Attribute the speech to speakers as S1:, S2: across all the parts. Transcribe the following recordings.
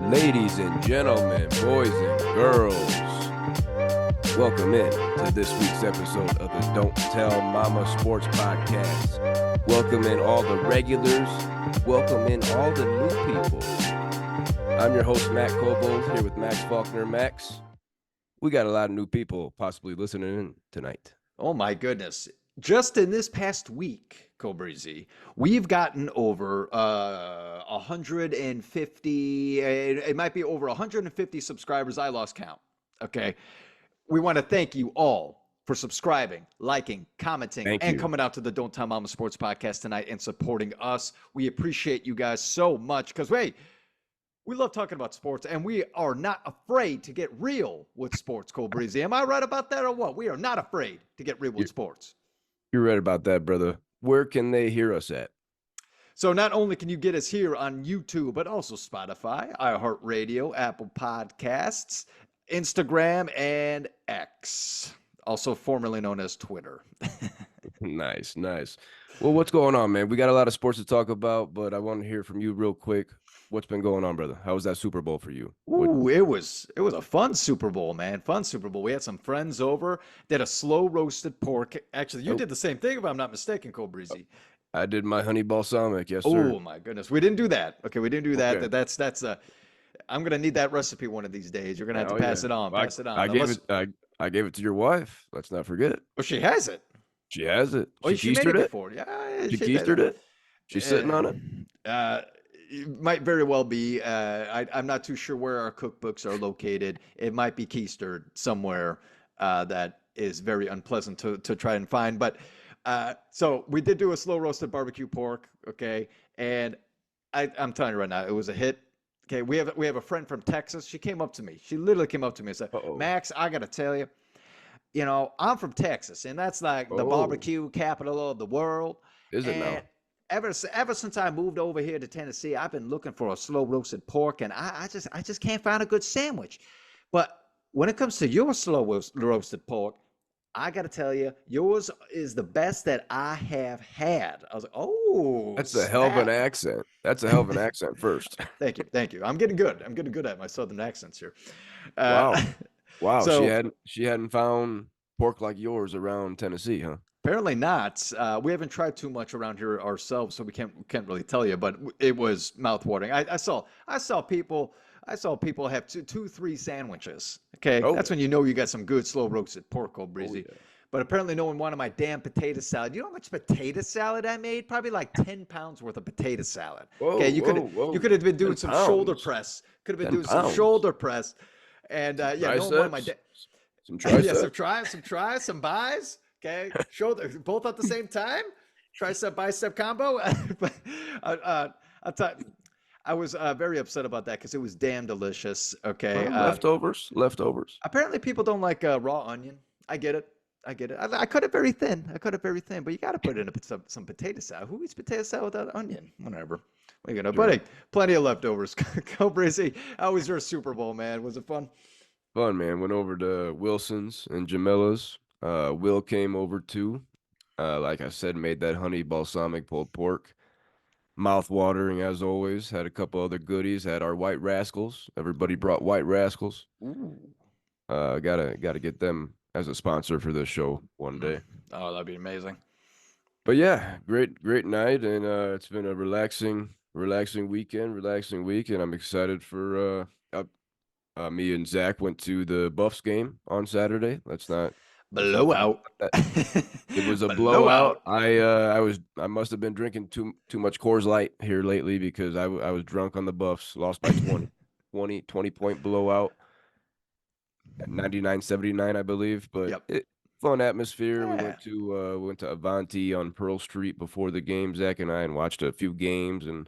S1: Ladies and gentlemen, boys and girls, welcome in to this week's episode of the Don't Tell Mama Sports Podcast. Welcome in all the regulars. Welcome in all the new people. I'm your host, Matt Cobold, here with Max Faulkner. Max, we got a lot of new people possibly listening in tonight.
S2: Oh, my goodness. Just in this past week, Cobreezy, we've gotten over 150, it might be over 150 subscribers. I lost count. Okay. We want to thank you all for subscribing, liking, commenting, and coming out to the Don't Tell Mama Sports Podcast tonight and supporting us. We appreciate you guys so much because, hey, we love talking about sports, and we are not afraid to get real with sports, Cobreezy. Am I right about that or what? We are not afraid to get real with sports.
S1: You're right about that, brother. Where can they hear us at?
S2: So not only can you get us here on YouTube, but also Spotify, iHeartRadio, Apple Podcasts, Instagram, and X, also formerly known as Twitter.
S1: Nice. Well, what's going on, man? We got a lot of sports to talk about, but I want to hear from you real quick. What's been going on, brother? How was that Super Bowl for you?
S2: Ooh, it was a fun Super Bowl, man. Fun Super Bowl. We had some friends over, did a slow roasted pork. Actually, you did the same thing, if I'm not mistaken, Cobreezy.
S1: I did my honey balsamic, yes, sir.
S2: Oh my goodness, we didn't do that. Okay, we didn't do that.
S1: Okay.
S2: That's I'm gonna need that recipe one of these days. You're gonna have to pass it on. Pass it on.
S1: I gave it to your wife. Let's not forget.
S2: Oh, she has it.
S1: She has it.
S2: Oh, she made it before. Yeah,
S1: she keistered it. She's sitting on it.
S2: It might very well be. I'm not too sure where our cookbooks are located. It might be keistered somewhere that is very unpleasant to try and find. But so we did do a slow roasted barbecue pork, okay? And I'm telling you right now, it was a hit. Okay, we have a friend from Texas. She came up to me. She literally came up to me and said, Max, I got to tell you, I'm from Texas, and that's like the barbecue capital of the world.
S1: Is it now?
S2: Ever since I moved over here to Tennessee, I've been looking for a slow roasted pork, and I just can't find a good sandwich. But when it comes to your slow roasted pork, I got to tell you, yours is the best that I have had. I was like, oh,
S1: that's a hell of an accent. That's a hell of an accent first.
S2: Thank you. I'm getting good. I'm getting good at my southern accents here.
S1: Wow.
S2: So,
S1: she hadn't found pork like yours around Tennessee, huh?
S2: Apparently not. We haven't tried too much around here ourselves, so we can't really tell you. But it was mouthwatering. I saw people have two, 3 sandwiches. Okay, that's when you know you got some good slow roasted pork, Cobreezy. Yeah. But apparently no one wanted my damn potato salad. You know how much potato salad I made? Probably like 10 pounds worth of potato salad. Okay, you could have been doing some shoulder press. Could have been doing some shoulder press. And no one wanted my
S1: some triceps.
S2: Some buys. Okay, shoulder both at the same time. Tricep bicep combo. But I was very upset about that because it was damn delicious. Okay,
S1: leftovers.
S2: Apparently, people don't like raw onion. I get it. I cut it very thin. But you got to put in some potato salad. Who eats potato salad without onion? Whatever. What are you gonna? But hey, plenty of leftovers. Go Breezy. How was your Super Bowl, man? Was it fun?
S1: Fun, man. Went over to Wilson's and Jamila's. Will came over too. Like I said, made that honey balsamic pulled pork. Mouth watering as always. Had a couple other goodies. Had our white rascals. Everybody brought white rascals.
S2: Ooh.
S1: Gotta get them as a sponsor for this show one day.
S2: Oh, that'd be amazing.
S1: But yeah, great night, and it's been a relaxing weekend, and I'm excited for me and Zach went to the Buffs game on Saturday. Let's not
S2: blowout.
S1: It was a blowout. I must have been drinking too much Coors Light here lately because I was drunk on the Buffs. Lost by 20 point blowout. 99-79, I believe. But fun atmosphere. Yeah. We went to Avanti on Pearl Street before the game, Zach and I, and watched a few games and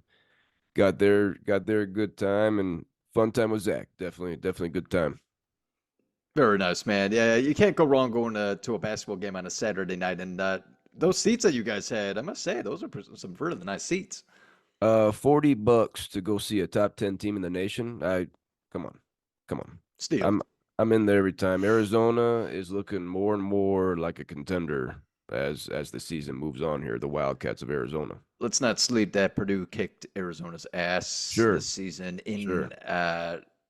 S1: got there a good time and fun time with Zach. Definitely good time.
S2: Very nice, man. Yeah, you can't go wrong going to a basketball game on a Saturday night. And those seats that you guys had, I must say, those are some really nice seats.
S1: $40 to go see a top 10 team in the nation. Come on.
S2: Steal.
S1: I'm in there every time. Arizona is looking more and more like a contender as the season moves on here. The Wildcats of Arizona.
S2: let's not sleep that Purdue kicked Arizona's ass
S1: Sure,
S2: this season in
S1: sure.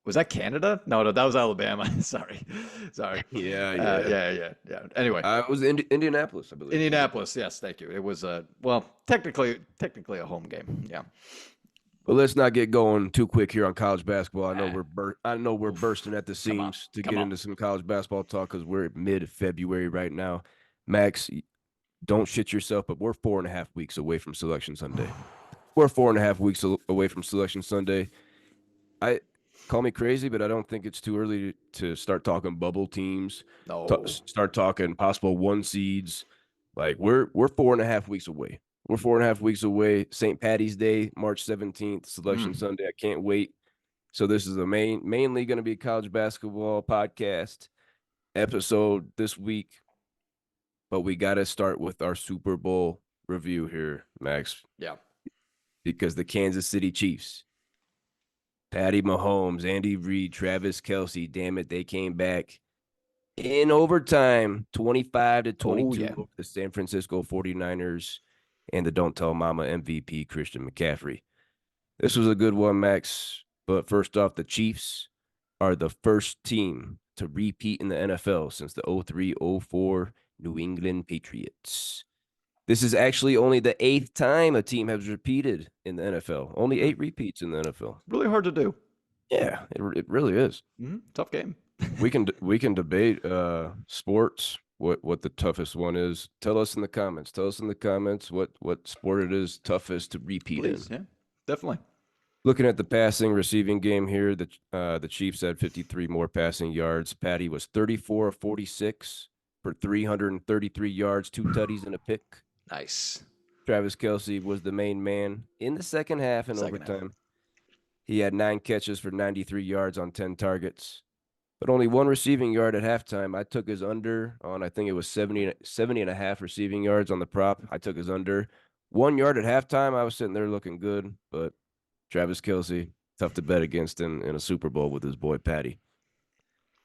S2: was that Canada? No, no, that was Alabama. Sorry. Sorry.
S1: Yeah,
S2: Uh,
S1: yeah.
S2: yeah, yeah, yeah. Anyway,
S1: It was Indianapolis, I believe.
S2: Indianapolis. Yes, thank you. It was well, technically a home game. Yeah.
S1: But let's not get going too quick here on college basketball.
S2: Ah,
S1: I know we're
S2: oof.
S1: bursting at the
S2: Come on.
S1: seams to
S2: Come
S1: get
S2: on.
S1: into some college basketball talk because we're mid-February right now. Max, don't shit yourself, but we're 4.5 weeks away from Selection Sunday. We're 4.5 weeks away from Selection Sunday. I call me crazy, but I don't think it's too early to start talking bubble teams,
S2: No.
S1: start talking possible one seeds. Like we're 4.5 weeks away. We're 4.5 weeks away. St. Patty's Day, March 17th, Selection
S2: Mm.
S1: Sunday. I can't wait. So this is mainly going to be a college basketball podcast episode this week, but we got to start with our Super Bowl review here, Max,
S2: Yeah.
S1: because the Kansas City Chiefs, Patty Mahomes, Andy Reid, Travis Kelsey, damn it, they came back in overtime, 25 to
S2: Oh
S1: 22
S2: yeah.
S1: over the San Francisco 49ers and the Don't Tell Mama MVP, Christian McCaffrey. This was a good one, Max. But first off, the Chiefs are the first team to repeat in the NFL since the 03-04 New England Patriots. This is actually only the 8th time a team has repeated in the NFL. Only 8 repeats in the NFL.
S2: Really hard to do.
S1: Yeah, it really is.
S2: Tough game.
S1: We can debate sports, what the toughest one is. Tell us in the comments. Tell us in the comments what sport it is toughest to repeat in.
S2: Please, yeah, definitely.
S1: Looking at the passing receiving game here, the Chiefs had 53 more passing yards. Patty was 34 of 46 for 333 yards, 2 tutties and a pick.
S2: Nice.
S1: Travis Kelsey was the main man in the second half and
S2: Second half.
S1: overtime. He had 9 catches for 93 yards on 10 targets, but only 1 receiving yard at halftime. I took his under on, I think it was 70 and a half receiving yards on the prop. I took his under. 1 yard at halftime. I was sitting there looking good, but Travis Kelsey, tough to bet against in a Super Bowl with his boy Patty.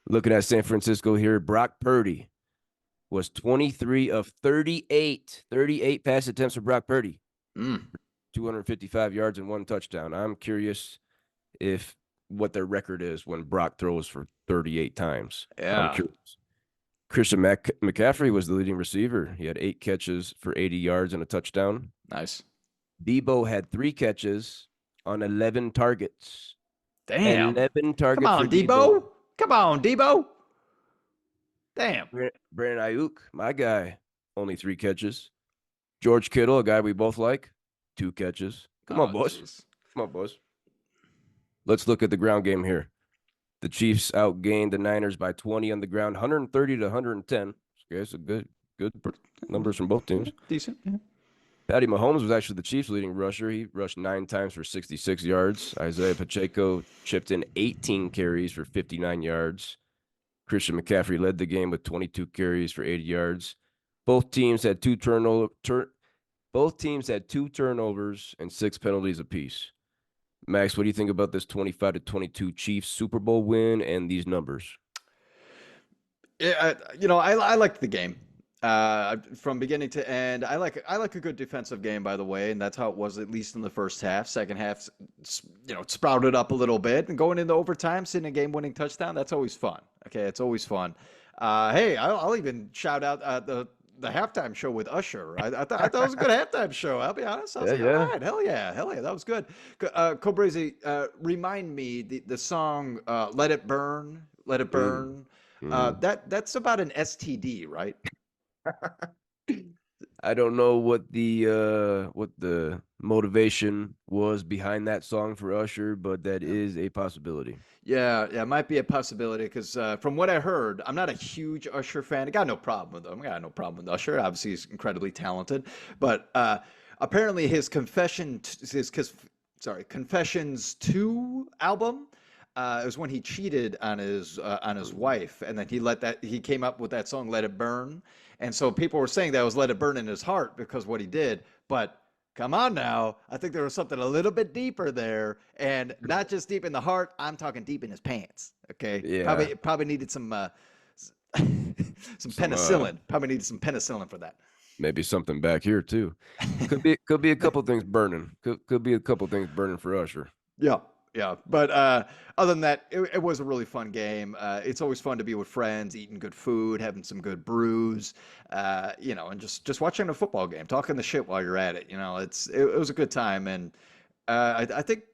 S1: Looking at San Francisco here, Brock Purdy was 23 of 38. 38 pass attempts for Brock Purdy. 255 yards and 1 touchdown. I'm curious what their record is when Brock throws for 38 times.
S2: Yeah.
S1: I'm curious. Christian McCaffrey was the leading receiver. He had 8 catches for 80 yards and a touchdown.
S2: Nice.
S1: Debo had 3 catches on 11 targets.
S2: Damn.
S1: 11 targets.
S2: Come on,
S1: for
S2: Debo. Come on, Debo. Damn.
S1: Brandon Ayuk, my guy, only 3 catches. George Kittle, a guy we both like, 2 catches. Come on, boys.
S2: Geez.
S1: Come on, boys. Let's look at the ground game here. The Chiefs outgained the Niners by 20 on the ground, 130 to 110. Okay, so good numbers from both teams.
S2: Decent. Yeah.
S1: Patty Mahomes was actually the Chiefs' leading rusher. He rushed 9 times for 66 yards. Isaiah Pacheco chipped in 18 carries for 59 yards. Christian McCaffrey led the game with 22 carries for 80 yards. Both teams had 2 turnovers and 6 penalties apiece. Max, what do you think about this 25 to 22 Chiefs Super Bowl win and these numbers?
S2: Yeah, I like the game from beginning to end. I like a good defensive game, by the way, and that's how it was at least in the first half. Second half, it sprouted up a little bit, and going into overtime, seeing a game-winning touchdown, that's always fun. Okay, it's always fun. Hey, I'll even shout out the halftime show with Usher. I thought it was a good halftime show. I'll be honest. I was
S1: Yeah.
S2: all right, hell yeah, that was good. Cobrazy, remind me the song "Let It Burn," "Let It Burn." That's about an STD, right?
S1: I don't know what the motivation was behind that song for Usher, but that is a possibility.
S2: Yeah, it might be a possibility because from what I heard, I'm not a huge Usher fan. I got no problem with him. I got no problem with Usher. Obviously, he's incredibly talented, but apparently his Confessions 2 album is when he cheated on his wife, and then he came up with that song "Let It Burn," and so people were saying that was "Let It Burn" in his heart because of what he did, but. Come on now. I think there was something a little bit deeper there, and not just deep in the heart. I'm talking deep in his pants. Okay.
S1: Yeah.
S2: Probably needed some penicillin. Probably needed some penicillin for that.
S1: maybe something back here too. Could be a couple things burning. Could be a couple things burning for Usher.
S2: Yeah, yeah. But other than that, it was a really fun game. It's always fun to be with friends, eating good food, having some good brews, and just watching a football game, talking the shit while you're at it. It was a good time, and I think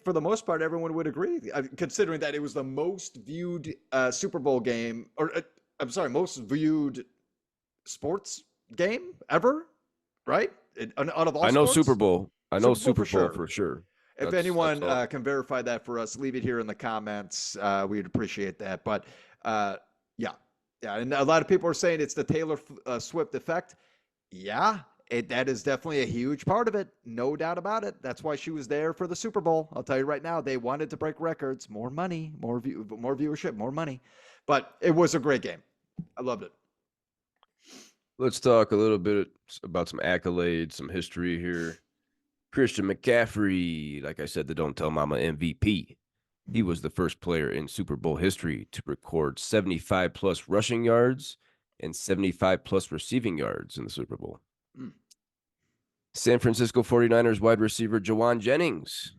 S2: for the most part, everyone would agree, considering that it was the most viewed Super Bowl game, or I'm sorry, most viewed sports game ever, right? Out of all
S1: I know
S2: sports,
S1: Super Bowl. I know Super Bowl
S2: sure.
S1: for sure.
S2: If
S1: That's
S2: anyone
S1: all.
S2: can verify that for us, leave it here in the comments. We'd appreciate that. But yeah, and a lot of people are saying it's the Taylor Swift effect. Yeah, that is definitely a huge part of it. No doubt about it. That's why she was there for the Super Bowl. I'll tell you right now, they wanted to break records, more money, more viewership, more money. But it was a great game. I loved it.
S1: Let's talk a little bit about some accolades, some history here. Christian McCaffrey, like I said, the Don't Tell Mama MVP. He was the first player in Super Bowl history to record 75 plus rushing yards and 75 plus receiving yards in the Super Bowl. San Francisco 49ers wide receiver Jawan Jennings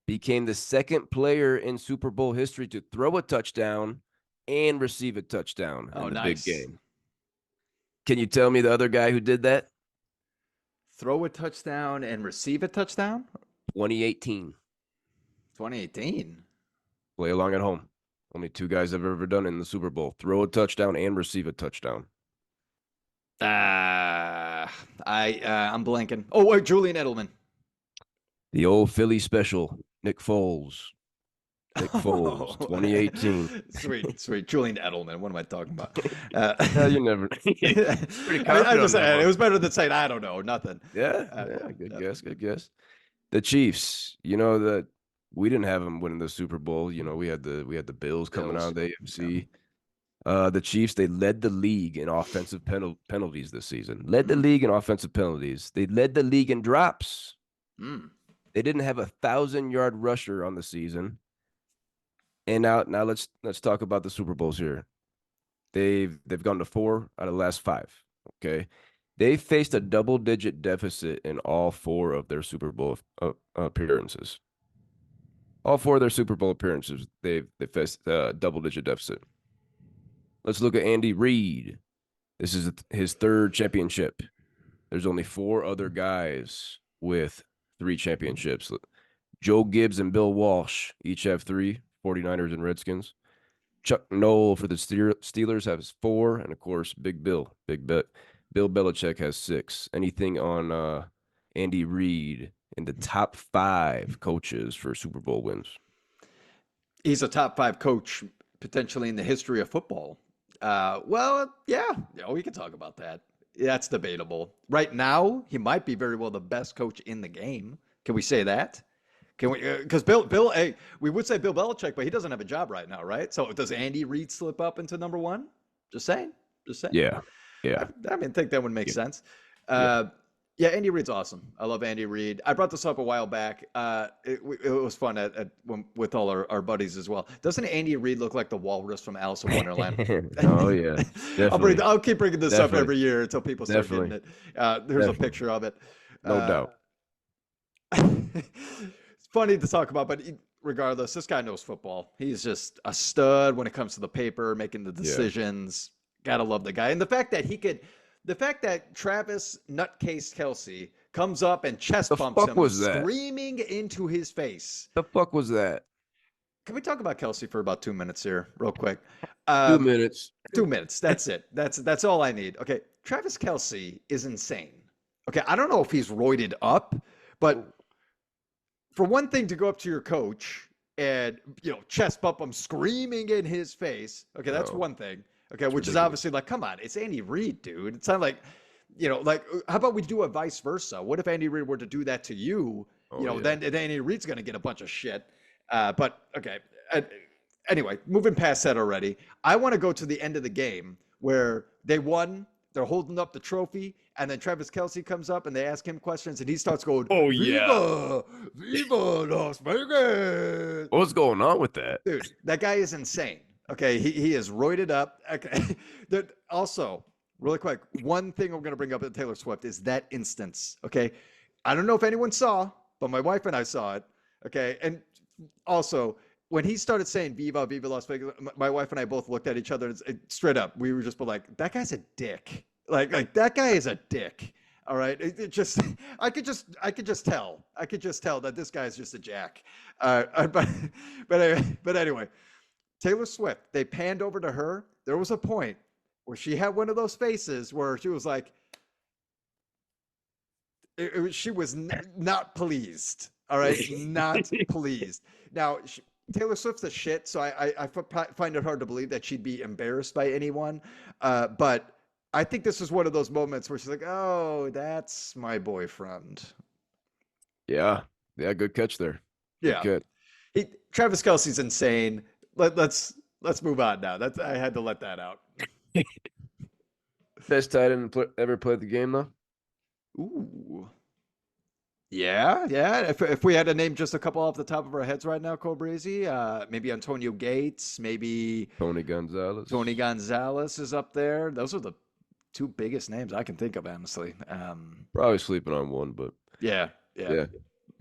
S1: became the second player in Super Bowl history to throw a touchdown and receive a touchdown in the big game. Can you tell me the other guy who did that?
S2: Throw a touchdown and receive a touchdown?
S1: 2018.
S2: 2018?
S1: Play along at home. Only two guys have ever done it in the Super Bowl. Throw a touchdown and receive a touchdown.
S2: I'm blanking. Oh, wait, Julian Edelman.
S1: The old Philly special, Nick Foles. Nick Foles, 2018.
S2: Sweet. Julian Edelman. What am I talking about?
S1: You never.
S2: It was better than saying I don't know, nothing.
S1: Yeah. Good guess. The Chiefs. You know that we didn't have them winning the Super Bowl. You know, we had the Bills coming out of the AFC. Yeah. The Chiefs, they led the league in offensive penalties this season. Led the league in offensive penalties. They led the league in drops. They didn't have 1,000-yard rusher on the season. And now let's talk about the Super Bowls here. They've gone to 4 out of the last 5. Okay, they faced a double-digit deficit in all 4 of their Super Bowl appearances. All 4 of their Super Bowl appearances, they faced a double-digit deficit. Let's look at Andy Reid. This is his 3rd championship. There's only 4 other guys with 3 championships. Joe Gibbs and Bill Walsh each have 3. 49ers and Redskins. Chuck Noll for the Steelers has 4, and of course, Bill Belichick has 6. Anything on Andy Reid in the top 5 coaches for Super Bowl wins?
S2: He's a top 5 coach potentially in the history of football. Well, yeah, we can talk about that. That's debatable. Right now, he might be very well the best coach in the game. Can we say that? Can we? Because Bill, hey, we would say Bill Belichick, but he doesn't have a job right now, right? So does Andy Reid slip up into number 1? Just saying.
S1: Yeah.
S2: I think that would make sense. Yeah, Andy Reid's awesome. I love Andy Reid. I brought this up a while back. It was fun with all our buddies as well. Doesn't Andy Reid look like the walrus from Alice in Wonderland?
S1: Oh yeah, definitely.
S2: I'll keep bringing this up every year until people start getting it. There's a picture of it.
S1: No doubt.
S2: It's funny to talk about, but regardless, this guy knows football. He's just a stud when it comes to the paper, making the decisions. Gotta love the guy. And the fact that Travis Nutcase Kelce comes up and chest bumps him, screaming into his face.
S1: The fuck was that?
S2: Can we talk about Kelce for about 2 minutes here, real quick?
S1: 2 minutes.
S2: 2 minutes. That's it. That's all I need. Okay. Travis Kelce is insane. Okay. I don't know if he's roided up, but for one thing to go up to your coach and, chest bump him screaming in his face. Okay. That's one thing. Okay. Which ridiculous. Is obviously like, come on, it's Andy Reid, dude. It's not like, how about we do a vice versa? What if Andy Reid were to do that to you? Then Andy Reid's going to get a bunch of shit. But okay. Anyway, moving past that already, I want to go to the end of the game where they won. They're holding up the trophy, and then Travis Kelce comes up and they ask him questions, and he starts going,
S1: "Oh
S2: yeah, Viva Las Vegas!"
S1: What's going on with that,
S2: dude? That guy is insane. Okay, he is roided up. Okay, also really quick. One thing I'm going to bring up at Taylor Swift is that instance. Okay. I don't know if anyone saw, but my wife and I saw it. Okay. And also, when he started saying Viva, Viva Las Vegas, my wife and I both looked at each other and straight up, we were just like, that guy's a dick. Like that guy is a dick. All right. It just, I could just tell. I could just tell that this guy is just a jack. But anyway, Taylor Swift, they panned over to her. There was a point where she had one of those faces where she was like, she was not pleased. All right, not pleased. Now, Taylor Swift's a shit, so I find it hard to believe that she'd be embarrassed by anyone. But I think this is one of those moments where she's like, "Oh, that's my boyfriend."
S1: Yeah, good catch there. Good
S2: Yeah,
S1: catch.
S2: Travis Kelce's insane. Let's move on now. I had to let that out.
S1: Best tight end ever played the game though.
S2: Ooh. Yeah. If we had to name just a couple off the top of our heads right now, Cobrazy, maybe Antonio Gates, maybe
S1: Tony Gonzalez.
S2: Tony Gonzalez is up there. Those are the two biggest names I can think of, honestly.
S1: Probably sleeping on one, but
S2: yeah.
S1: yeah.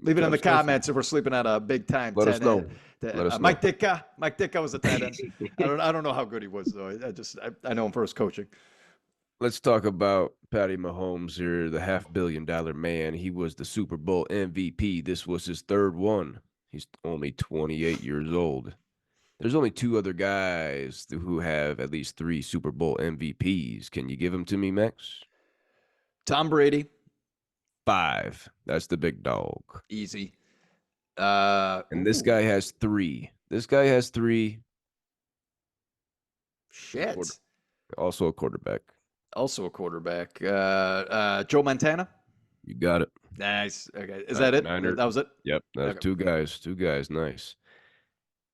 S2: Leave it in the
S1: Travis Kelce.
S2: comments if we're sleeping at a big time.
S1: Let us know. Let us know.
S2: Mike Ditka was a tight end. I don't know how good he was though. I know him for his coaching.
S1: Let's talk about Patty Mahomes here, the $500 million man. He was the Super Bowl MVP. This was his third one. He's only 28 years old. There's only two other guys who have at least 3 Super Bowl MVPs. Can you give them to me, Max?
S2: Tom Brady.
S1: 5. That's the big dog.
S2: Easy.
S1: And this guy has 3. This guy has 3.
S2: Shit.
S1: Also a quarterback.
S2: Also a quarterback. Joe Montana.
S1: You got it.
S2: Nice. Okay. Is that it? That was it?
S1: Yep. That's
S2: Okay.
S1: 2 guys. 2 guys. Nice.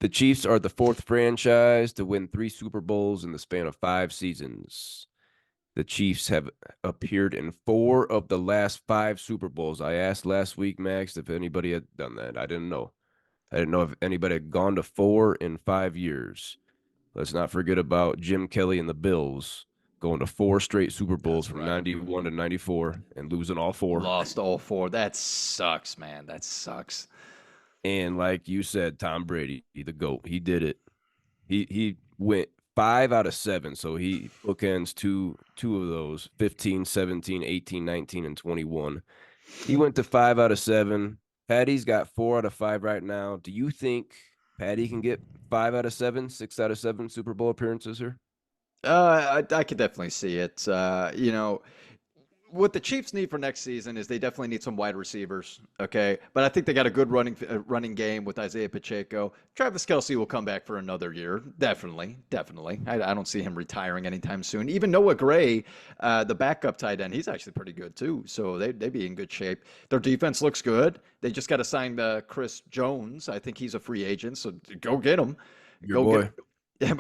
S1: The Chiefs are the 4th franchise to win 3 Super Bowls in the span of 5 seasons. The Chiefs have appeared in 4 of the last 5 Super Bowls. I asked last week, Max, if anybody had done that. I didn't know. I didn't know if anybody had gone to 4 in 5 years. Let's not forget about Jim Kelly and the Bills going to 4 straight Super Bowls from 91 to 94 and losing all 4.
S2: Lost all 4. That sucks, man. That sucks.
S1: And like you said, Tom Brady, the GOAT, he did it. He went 5 out of 7, so he bookends two of those, 15, 17, 18, 19, and 21. He went to 5 out of 7. Patty's got 4 out of 5 right now. Do you think Patty can get 5 out of 7, 6 out of 7 Super Bowl appearances here?
S2: I could definitely see it. What the Chiefs need for next season is they definitely need some wide receivers. Okay, but I think they got a good running game with Isaiah Pacheco. Travis Kelce will come back for another year, definitely. I don't see him retiring anytime soon. Even Noah Gray, the backup tight end, he's actually pretty good too. So they'd be in good shape. Their defense looks good. They just got to sign Chris Jones. I think he's a free agent, so go get him.
S1: Your boy.
S2: Yeah,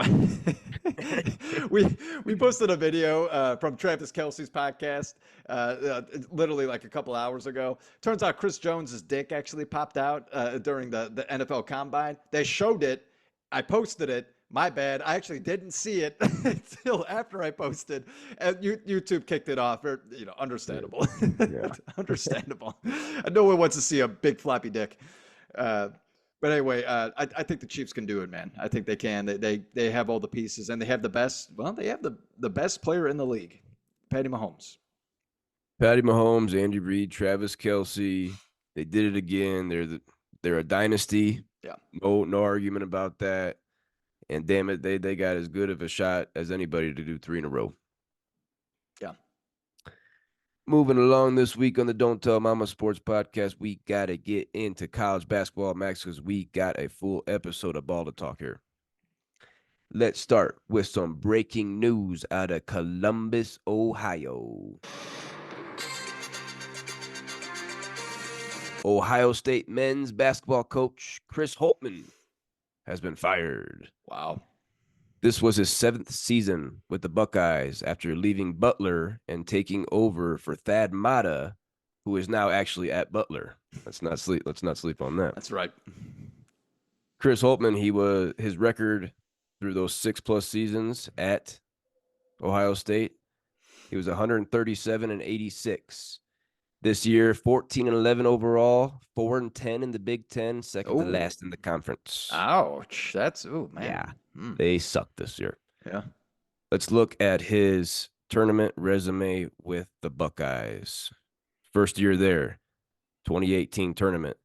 S2: we posted a video from Travis Kelce's podcast literally like a couple hours ago. Turns out Chris Jones's dick actually popped out during the NFL Combine. They showed it. I posted it. My bad. I actually didn't see it until after I posted, and YouTube kicked it off. Understandable.
S1: Yeah.
S2: Understandable. No one wants to see a big floppy dick. But anyway, I think the Chiefs can do it, man. I think they can. They have all the pieces, and they have the best. Well, they have the best player in the league, Patty Mahomes.
S1: Patty Mahomes, Andy Reid, Travis Kelce. They did it again. They're a dynasty.
S2: Yeah.
S1: No argument about that. And damn it, they got as good of a shot as anybody to do 3 in a row.
S2: Yeah.
S1: Moving along this week on the Don't Tell Mama Sports Podcast, we got to get into college basketball, Max, because we got a full episode of ball to talk here. Let's start with some breaking news out of Columbus, Ohio. Ohio State men's basketball coach Chris Holtmann has been fired.
S2: Wow.
S1: This was his 7th season with the Buckeyes after leaving Butler and taking over for Thad Matta, who is now actually at Butler. Let's not sleep on that.
S2: That's right.
S1: Chris Holtmann, his record through those 6+ seasons at Ohio State, He was 137 and 86. This year, 14 and 11 overall, 4 and 10 in the Big Ten, second to
S2: Oh,
S1: last in the conference.
S2: ouch. That's, oh,
S1: Yeah,
S2: man.
S1: they suck this year.
S2: Yeah.
S1: Let's look at his tournament resume with the Buckeyes. First year there, 2018 tournament.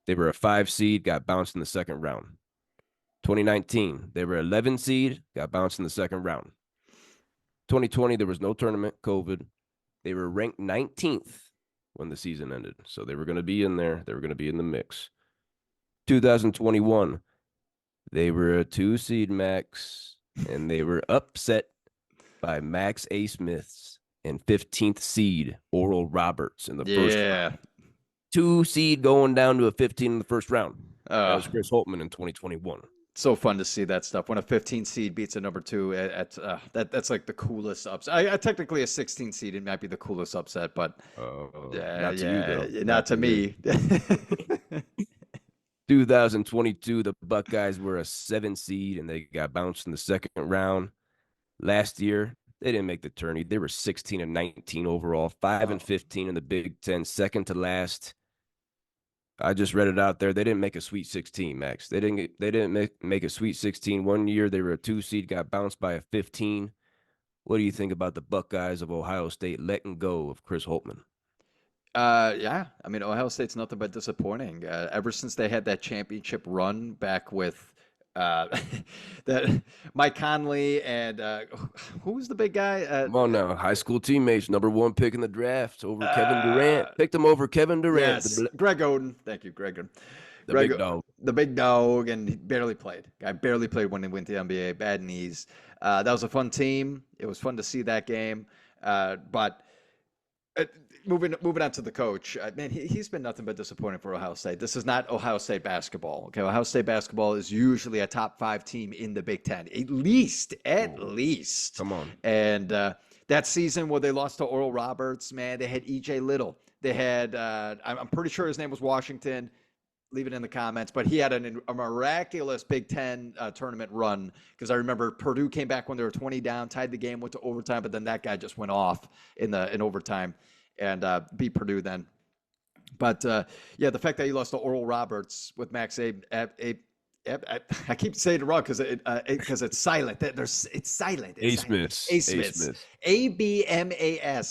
S1: They were a 5 seed, got bounced in the second round. 2019, they were 11 seed, got bounced in the second round. 2020, there was no tournament, COVID. They were ranked 19th when the season ended. So they were going to be in there. They were going to be in the mix. 2021, they were a 2 seed max, and they were upset by Max A. Smith's and 15th seed Oral Roberts in the first round. 2 seed going down to a 15 in the first round. That was Chris Holtmann in 2021.
S2: So fun to see that stuff when a 15 seed beats a number 2 that's like the coolest upset. Technically a 16 seed, it might be the coolest upset, but
S1: not to you though.
S2: Not to me.
S1: 2022, the Buckeyes were a 7 seed and they got bounced in the second round. Last year, they didn't make the tourney. They were 16 and 19 overall, 5 and 15 in the Big Ten, second to last. I just read it out there. They didn't make a Sweet 16, Max. They didn't make a Sweet 16 one year. They were a 2 seed, got bounced by a 15. What do you think about the Buckeyes of Ohio State letting go of Chris Holtmann?
S2: Yeah, I mean, Ohio State's nothing but disappointing. Ever since they had that championship run back with that Mike Conley and who was the big guy?
S1: Come on now, high school teammates, number 1 pick in the draft over Kevin Durant. Picked him over Kevin Durant.
S2: Yes, Greg Oden. Thank you, Greg Oden.
S1: Big dog.
S2: The big dog, and he barely played. Guy barely played when he went to the NBA. Bad knees. That was a fun team. It was fun to see that game. But moving on to the coach, man, he's been nothing but disappointing for Ohio State. This is not Ohio State basketball. Okay, Ohio State basketball is usually a top 5 team in the Big Ten, at least.
S1: Come on.
S2: And that season where they lost to Oral Roberts, man, they had E.J. Little. They had, I'm pretty sure his name was Washington. Leave it in the comments, but he had a miraculous Big Ten tournament run, because I remember Purdue came back when they were 20 down, tied the game, went to overtime, but then that guy just went off in overtime and beat Purdue then. But yeah, the fact that he lost to Oral Roberts with Max I keep saying it wrong because it's silent. It's silent.
S1: Asmus.
S2: Asmus. Abmas,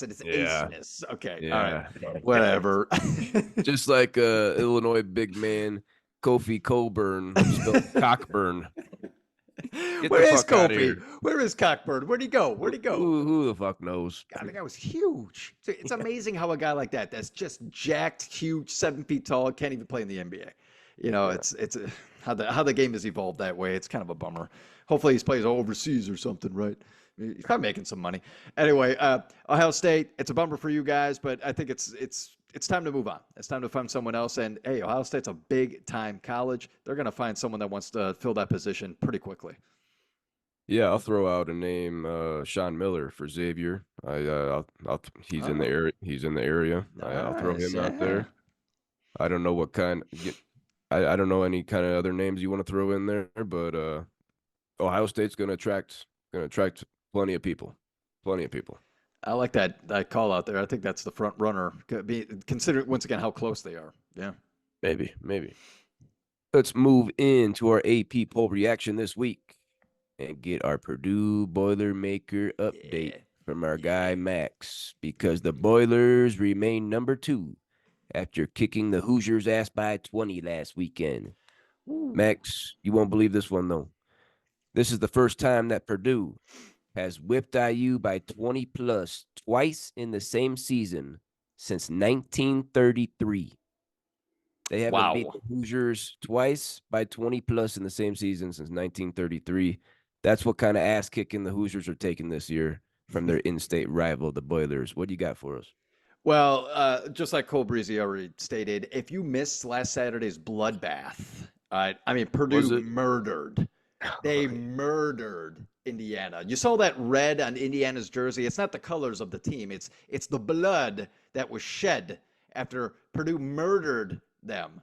S2: and it's Asmus. Okay, yeah. All right, whatever.
S1: Just like Illinois big man Kofi Coburn, spelled Cockburn.
S2: Where is Kofi? Where is Cockburn? Where'd he go?
S1: Who the fuck knows?
S2: God, the guy was huge. It's amazing how a guy like that's just jacked, huge, 7 feet tall, can't even play in the NBA. You know, it's how the game has evolved that way. It's kind of a bummer. Hopefully, he plays overseas or something, right? He's probably making some money. Anyway, Ohio State. It's a bummer for you guys, but I think it's time to move on. It's time to find someone else. And hey, Ohio State's a big time college. They're going to find someone that wants to fill that position pretty quickly.
S1: Yeah, I'll throw out a name, Sean Miller for Xavier. He's in the area. He's in the area. I'll throw him out there. I don't know what kind. I don't know any kind of other names you want to throw in there, but Ohio State's going to attract plenty of people.
S2: I like that call out there. I think that's the front runner. Consider once again how close they are. Yeah,
S1: maybe. Let's move into our AP poll reaction this week and get our Purdue Boilermaker update from our guy Max, because the Boilers remain number 2 after kicking the Hoosiers' ass by 20 last weekend. Ooh. Max, you won't believe this one, though. This is the first time that Purdue has whipped IU by 20-plus twice in the same season since 1933. They haven't beat the Hoosiers twice by 20-plus in the same season since 1933. That's what kind of ass-kicking the Hoosiers are taking this year from their in-state rival, the Boilers. What do you got for us?
S2: Well, just like Cole Breezy already stated, if you missed last Saturday's bloodbath, I mean, Purdue murdered. They murdered Indiana. You saw that red on Indiana's jersey. It's not the colors of the team. It's the blood that was shed after Purdue murdered them.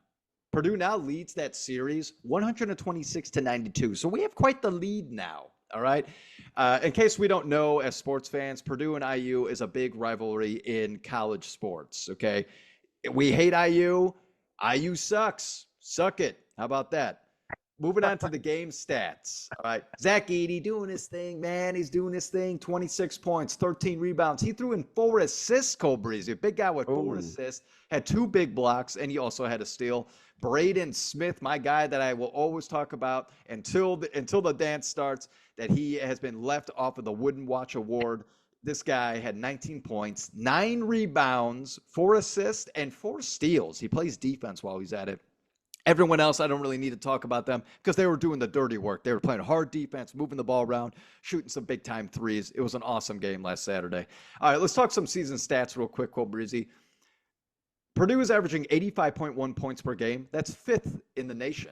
S2: Purdue now leads that series 126-92. So we have quite the lead now All right. In case we don't know, as sports fans, Purdue and IU is a big rivalry in college sports. Okay. We hate IU. IU sucks. Suck it. How about that? Moving on to the game stats. All right. Zach Edey doing his thing, man. He's doing his thing. 26 points, 13 rebounds. He threw in 4 assists, Cole Breezy. A big guy with 4 assists. Had 2 big blocks, and he also had a steal. Braden Smith, my guy that I will always talk about until the dance starts, that he has been left off of the Wooden Watch Award. This guy had 19 points, 9 rebounds, 4 assists, and 4 steals. He plays defense while he's at it. Everyone else, I don't really need to talk about them because they were doing the dirty work. They were playing hard defense, moving the ball around, shooting some big-time threes. It was an awesome game last Saturday. All right, let's talk some season stats real quick, Cole Breezy. Purdue is averaging 85.1 points per game. That's 5th in the nation.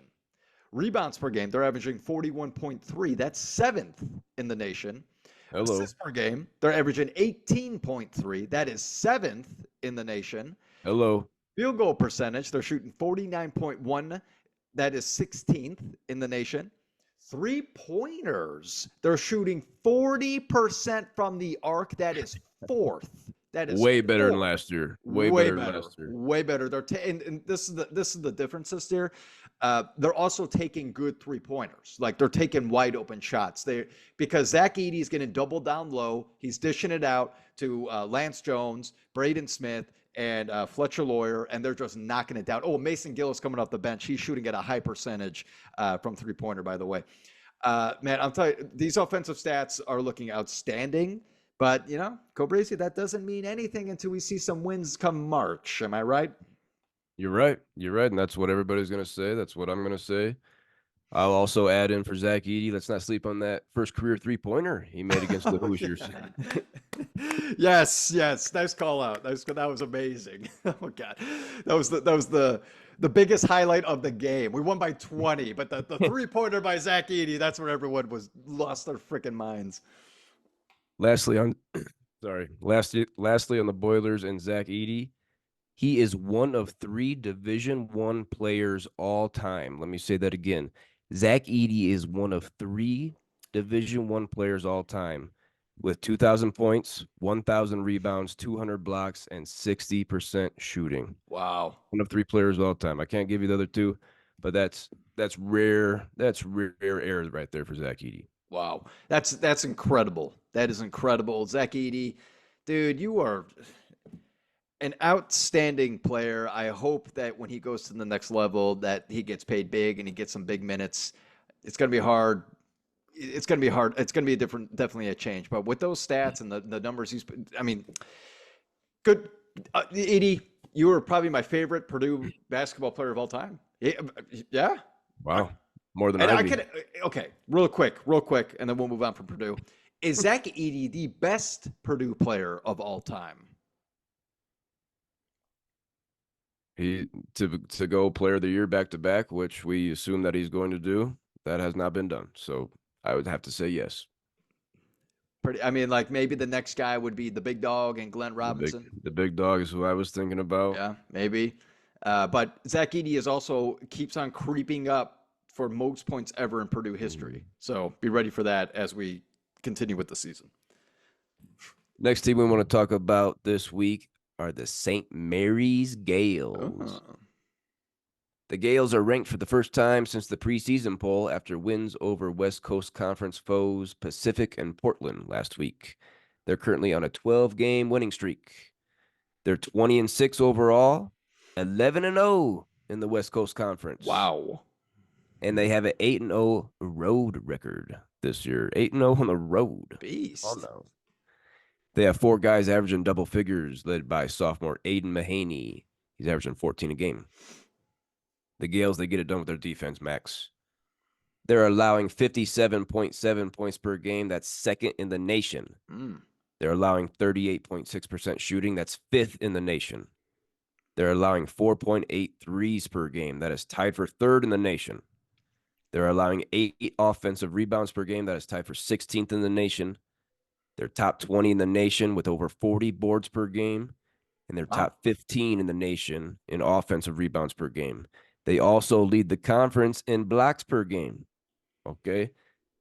S2: Rebounds per game, they're averaging 41.3. That's 7th in the nation.
S1: Hello.
S2: Assists per game, they're averaging 18.3. That is 7th in the nation.
S1: Hello.
S2: Field goal percentage, they're shooting 49.1. That is 16th in the nation. 3-pointers, they're shooting 40% from the arc. That is 4th. That is
S1: way better than last year. Way better than last year.
S2: Way better. They're and this is the difference this year. They're also taking good 3-pointers. Like they're taking wide open shots. Because Zach Edey is going to double down low. He's dishing it out to Lance Jones, Braden Smith, and Fletcher Lawyer, and they're just knocking it down. Oh, Mason Gill is coming off the bench. He's shooting at a high percentage from 3-pointer, by the way. Man, I'm telling you, these offensive stats are looking outstanding. But, Cole Breezy, that doesn't mean anything until we see some wins come March. Am I right?
S1: You're right. You're right. And that's what everybody's going to say. That's what I'm going to say. I'll also add in for Zach Edey. Let's not sleep on that first career 3-pointer he made against the Hoosiers.
S2: Yes. Nice call out. That was amazing. Oh, God. That was the biggest highlight of the game. We won by 20, but the 3-pointer by Zach Edey, that's where everyone lost their freaking minds.
S1: Lastly on the Boilers and Zach Edey, he is one of 3 Division I players all time. Let me say that again. Zach Edey is one of 3 Division I players all time with 2,000 points, 1,000 rebounds, 200 blocks, and 60% shooting.
S2: Wow.
S1: One of 3 players all time. I can't give you the other 2, but that's rare. That's rare air right there for Zach Edey.
S2: Wow. That's incredible. That is incredible. Zach Edey, dude, you are an outstanding player. I hope that when he goes to the next level that he gets paid big and he gets some big minutes. It's going to be hard. It's going to be hard. It's going to be definitely a change. But with those stats and the numbers good. Edey, you were probably my favorite Purdue basketball player of all time. Yeah.
S1: Wow. More than
S2: okay, real quick, and then we'll move on from Purdue. Is Zach Edey the best Purdue player of all time?
S1: To go player of the year back to back, which we assume that he's going to do, that has not been done. So I would have to say yes.
S2: Maybe the next guy would be the big dog and Glenn Robinson.
S1: The big dog is who I was thinking about.
S2: Yeah, maybe. But Zach Edey keeps on creeping up for most points ever in Purdue history. So be ready for that as we continue with the season.
S1: Next team we want to talk about this week are the St. Mary's Gales. The Gales are ranked for the first time since the preseason poll after wins over West Coast Conference foes Pacific and Portland last week. They're currently on a 12-game winning streak. They're 20-6 overall, 11-0 in the West Coast Conference.
S2: Wow.
S1: And they have an 8-0 road record this year. 8-0 on the road.
S2: Beast.
S1: Oh, no. They have 4 guys averaging double figures, led by sophomore Aiden Mahaney. He's averaging 14 a game. The Gales, they get it done with their defense, Max. They're allowing 57.7 points per game. That's 2nd in the nation. They're allowing 38.6% shooting. That's 5th in the nation. They're allowing 4.8 threes per game. That is tied for 3rd in the nation. They're allowing 8 offensive rebounds per game. That is tied for 16th in the nation. They're top 20 in the nation with over 40 boards per game. And they're top 15 in the nation in offensive rebounds per game. They also lead the conference in blocks per game. Okay?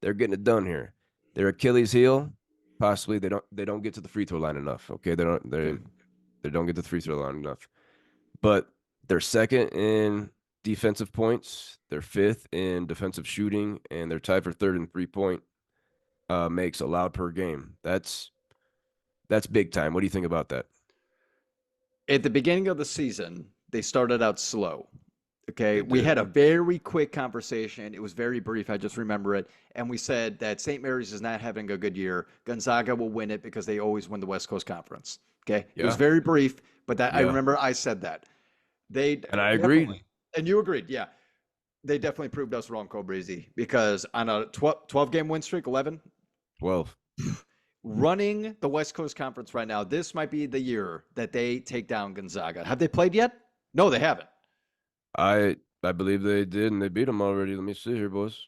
S1: They're getting it done here. Their Achilles heel, possibly they don't get to the free throw line enough. Okay, they don't get to the free throw line enough. But they're second in defensive points, they're fifth in defensive shooting, and they're tied for third in 3-point makes allowed per game. That's big time. What do you think about that?
S2: At the beginning of the season, they started out slow. Okay,
S1: They
S2: we
S1: did.
S2: had a very quick conversation. It was very brief. I just remember it. And we said that St. Mary's is not having a good year. Gonzaga will win it because they always win the West Coast Conference. Okay, it was
S1: Yeah.
S2: very brief, but I
S1: Yeah.
S2: remember I said that. They
S1: And I agreed.
S2: definitely, and you agreed. Yeah, they definitely proved us wrong, Cobrizi, because on a 12 game win streak, 11,
S1: 12.
S2: running the West Coast Conference right now, this might be the year that they take down Gonzaga. Have they played yet? No, they haven't.
S1: I believe they did, and they beat them already. Let me see here, boys.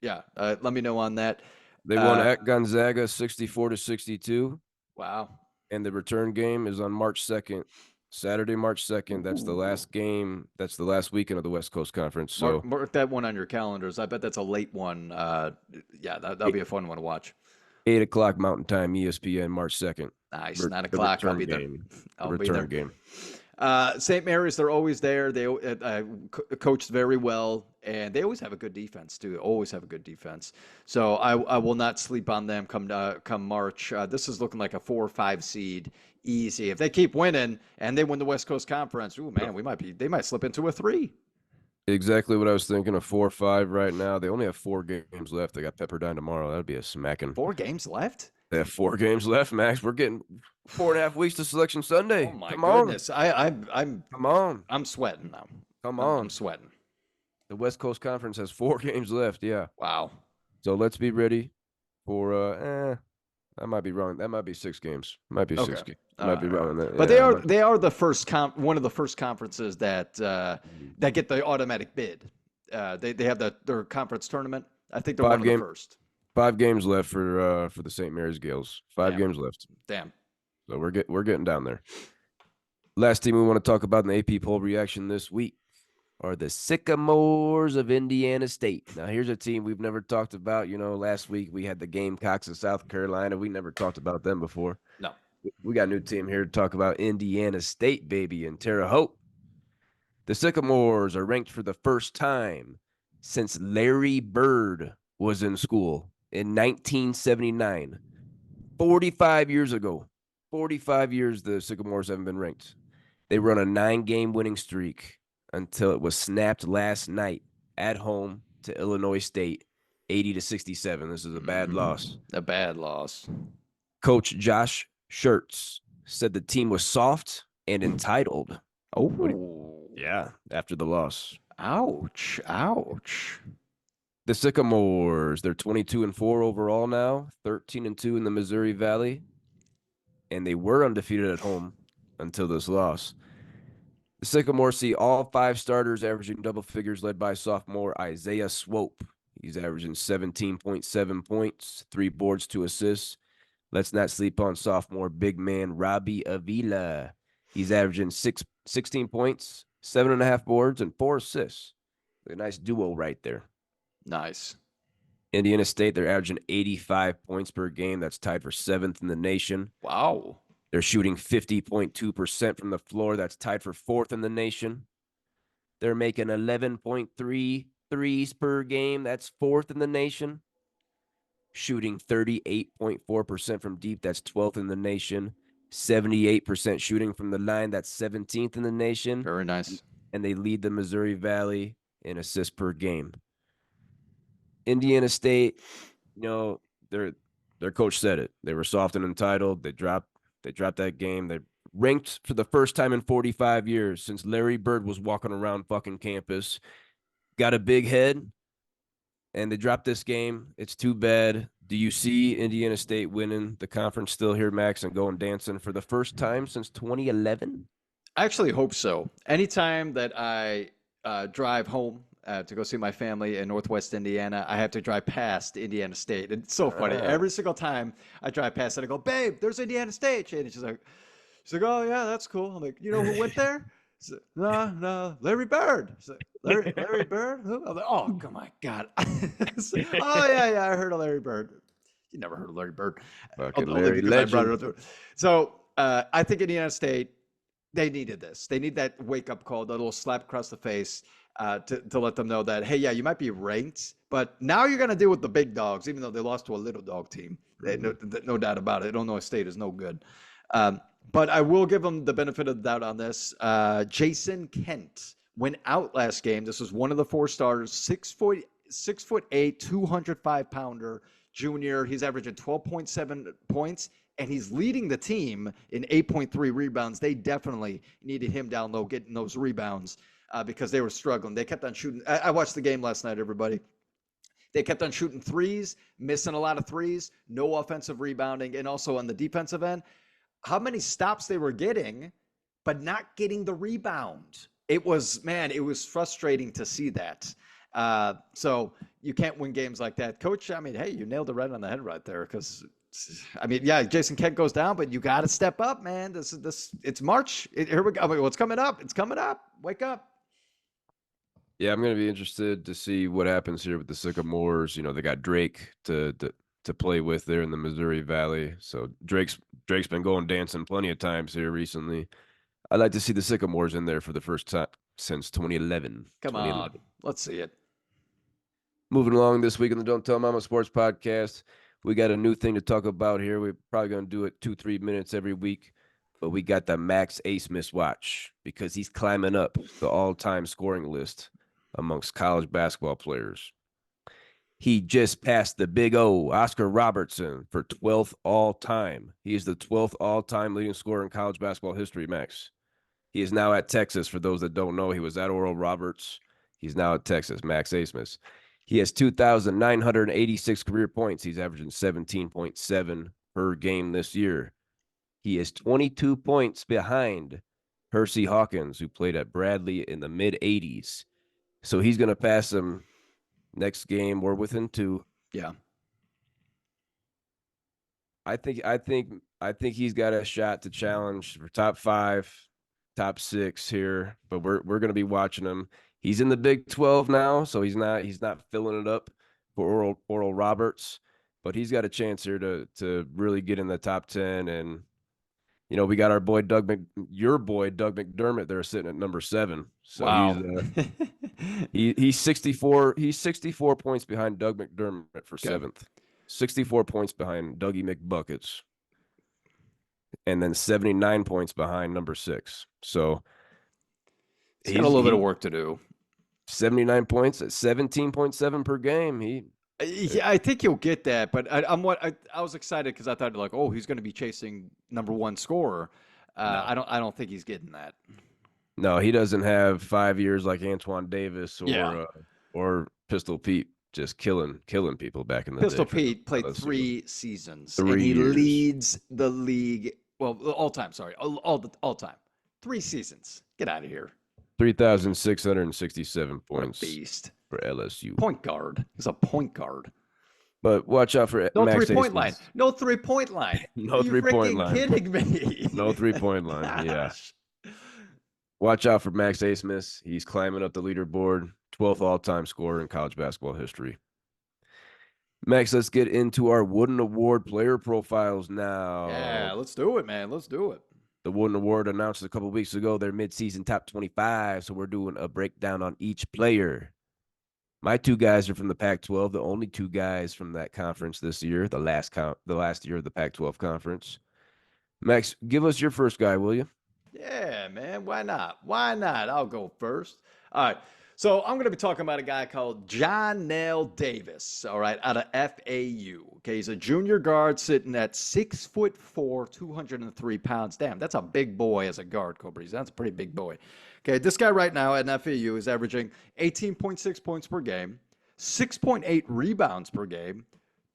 S2: Yeah, let me know on that.
S1: They won at Gonzaga 64-62,
S2: Wow.
S1: and the return game is on March 2nd, Saturday, March 2nd. That's the last game. That's the last weekend of the West Coast Conference. So
S2: Mark that one on your calendars. I bet that's a late one. Yeah, that'll be a fun one to watch.
S1: 8 o'clock Mountain Time, ESPN, March 2nd.
S2: Nice, 9 o'clock. I'll be there. I'll be there.
S1: Game.
S2: St. Mary's, they're always there. They coached very well, and they always have a good defense too. Always have a good defense. So I will not sleep on them come March. This is looking like a 4 or 5 seed, easy. If they keep winning and they win the West Coast Conference, ooh man, they might slip into a 3.
S1: Exactly what I was thinking. A 4-5 right now. They only have 4 games left. They got Pepperdine tomorrow. That'd be a smacking.
S2: 4 games left?
S1: They have 4 games left, Max. We're getting 4.5 weeks to Selection Sunday.
S2: Oh my
S1: Come
S2: goodness!
S1: On. Come on.
S2: I'm sweating now.
S1: Come on.
S2: I'm sweating.
S1: The West Coast Conference has 4 games left. Yeah.
S2: Wow.
S1: So let's be ready for I might be wrong. That might be 6 games. Might be 6 games. Might be wrong on that.
S2: But they are the first one of the first conferences that get the automatic bid. They have their conference tournament. I think they're one of the first.
S1: 5 games left for the St. Mary's Gales. 5 games left.
S2: Damn.
S1: So we're getting down there. Last team we want to talk about in the AP poll reaction this week are the Sycamores of Indiana State. Now, here's a team we've never talked about. You know, last week we had the Gamecocks of South Carolina. We never talked about them before.
S2: No.
S1: We got a new team here to talk about Indiana State, baby, and Terre Haute. The Sycamores are ranked for the first time since Larry Bird was in school in 1979. 45 years ago. 45 years the Sycamores haven't been ranked. They run a 9-game winning streak until it was snapped last night at home to Illinois State, 80-67. This is a bad loss.
S2: A bad loss.
S1: Coach Josh Schertz said the team was soft and entitled.
S2: Oh.
S1: Yeah, after the loss.
S2: Ouch. Ouch.
S1: The Sycamores, they're 22-4 overall now, 13-2 in the Missouri Valley, and they were undefeated at home until this loss. The Sycamores see all 5 starters averaging double figures, led by sophomore Isaiah Swope. He's averaging 17.7 points, 3 boards, 2 assists. Let's not sleep on sophomore big man Robbie Avila. He's averaging 16 points, 7.5 boards, and 4 assists. A nice duo right there.
S2: Nice.
S1: Indiana State, they're averaging 85 points per game. That's tied for 7th in the nation.
S2: Wow.
S1: They're shooting 50.2% from the floor. That's tied for 4th in the nation. They're making 11.3 threes per game. That's 4th in the nation. Shooting 38.4% from deep. That's 12th in the nation. 78% shooting from the line. That's 17th in the nation.
S2: Very nice.
S1: And they lead the Missouri Valley in assists per game. Indiana State, you know, their coach said it. They were soft and entitled. They dropped that game. They ranked for the first time in 45 years since Larry Bird was walking around fucking campus. Got a big head, and they dropped this game. It's too bad. Do you see Indiana State winning the conference still here, Max, and going dancing for the first time since 2011?
S2: I actually hope so. Anytime that I drive home to go see my family in Northwest Indiana, I have to drive past Indiana State. It's so funny. Every single time I drive past it, I go, "Babe, there's Indiana State." And she's like, "Oh yeah, that's cool." I'm like, "You know who went there?" She's like, no, Larry Bird. She's like, Larry Bird? Who? I'm like, "Oh, my God." Oh yeah, I heard of Larry Bird. You never heard of Larry Bird.
S1: Fucking
S2: Only
S1: Larry
S2: because I brought it
S1: Legend.
S2: up. So I think Indiana State, they needed this. They need that wake-up call, that little slap across the face to let them know that, hey, yeah, you might be ranked, but now you're going to deal with the big dogs, even though they lost to a little dog team. No doubt about it. Illinois State is no good. But I will give them the benefit of the doubt on this. Jason Kent went out last game. This was one of the 4 starters, 6'8", 205-pounder junior. He's averaging 12.7 points, and he's leading the team in 8.3 rebounds. They definitely needed him down low, getting those rebounds because they were struggling. They kept on shooting. I watched the game last night, everybody. They kept on shooting threes, missing a lot of threes, no offensive rebounding, and also on the defensive end, how many stops they were getting, but not getting the rebound. It was frustrating to see that. So you can't win games like that. Coach, I mean, hey, you nailed it right on the head right there because, I mean, yeah, Jason Kent goes down, but you got to step up, man. It's March. Here we go. I mean, what's coming up? It's coming up. Wake up.
S1: Yeah, I'm going to be interested to see what happens here with the Sycamores. You know, they got Drake to play with there in the Missouri Valley. So Drake's been going dancing plenty of times here recently. I'd like to see the Sycamores in there for the first time since 2011.
S2: Come on. Let's see it.
S1: Moving along this week in the Don't Tell Mama Sports Podcast, we got a new thing to talk about here. We're probably going to do it 2-3 minutes every week. But we got the Max Abmas watch because he's climbing up the all-time scoring list amongst college basketball players. He just passed the big O, Oscar Robertson, for 12th all-time. He is the 12th all-time leading scorer in college basketball history, Max. He is now at Texas. For those that don't know, he was at Oral Roberts. He's now at Texas, Max Abmas. He has 2,986 career points. He's averaging 17.7 per game this year. He is 22 points behind Hersey Hawkins, who played at Bradley in the mid-'80s. So he's going to pass him next game. We're within 2.
S2: Yeah.
S1: I think he's got a shot to challenge for top 5, top 6 here, but we're going to be watching him. He's in the Big 12 now, so he's not filling it up for Oral Roberts, but he's got a chance here to really get in the top 10. And you know, we got your boy Doug McDermott there sitting at number 7. So
S2: wow.
S1: he's 64 points behind Doug McDermott for 7th. 64 points behind Dougie McBuckets. And then 79 points behind number 6. So
S2: he's got a little bit of work to do.
S1: 79 points at 17.7 per game.
S2: Yeah, I think he'll get that, but I was excited because I thought like, oh, he's going to be chasing number 1 scorer. No. I don't think he's getting that.
S1: No, he doesn't have 5 years like Antoine Davis or Pistol Pete, just killing people back in the
S2: Pistol
S1: day.
S2: Pete played 3 seasons.
S1: 3
S2: and he
S1: years.
S2: leads the league. Well, all time. Sorry, all time. 3 seasons. Get out of here.
S1: 3,667 points.
S2: What a beast.
S1: For LSU.
S2: Point guard. He's a point guard.
S1: But watch out for
S2: no
S1: Max
S2: 3-point line. No 3-point line.
S1: No 3-point line.
S2: Kidding me?
S1: No 3-point line. Yeah. Watch out for Max Abmas. He's climbing up the leaderboard. 12th all-time scorer in college basketball history. Max, let's get into our Wooden Award player profiles now.
S2: Yeah, let's do it, man. Let's do it.
S1: The Wooden Award announced a couple of weeks ago their midseason top 25, so we're doing a breakdown on each player. My 2 guys are from the Pac-12, the only 2 guys from that conference this year, the last year of the Pac-12 conference. Max, give us your first guy, will you?
S2: Yeah, man. Why not? I'll go first. All right. So I'm going to be talking about a guy called Johnell Davis, all right, out of FAU. Okay, he's a junior guard sitting at 6'4", 203 pounds. Damn, that's a big boy as a guard, Cobras. That's a pretty big boy. Okay, this guy right now at FAU is averaging 18.6 points per game, 6.8 rebounds per game,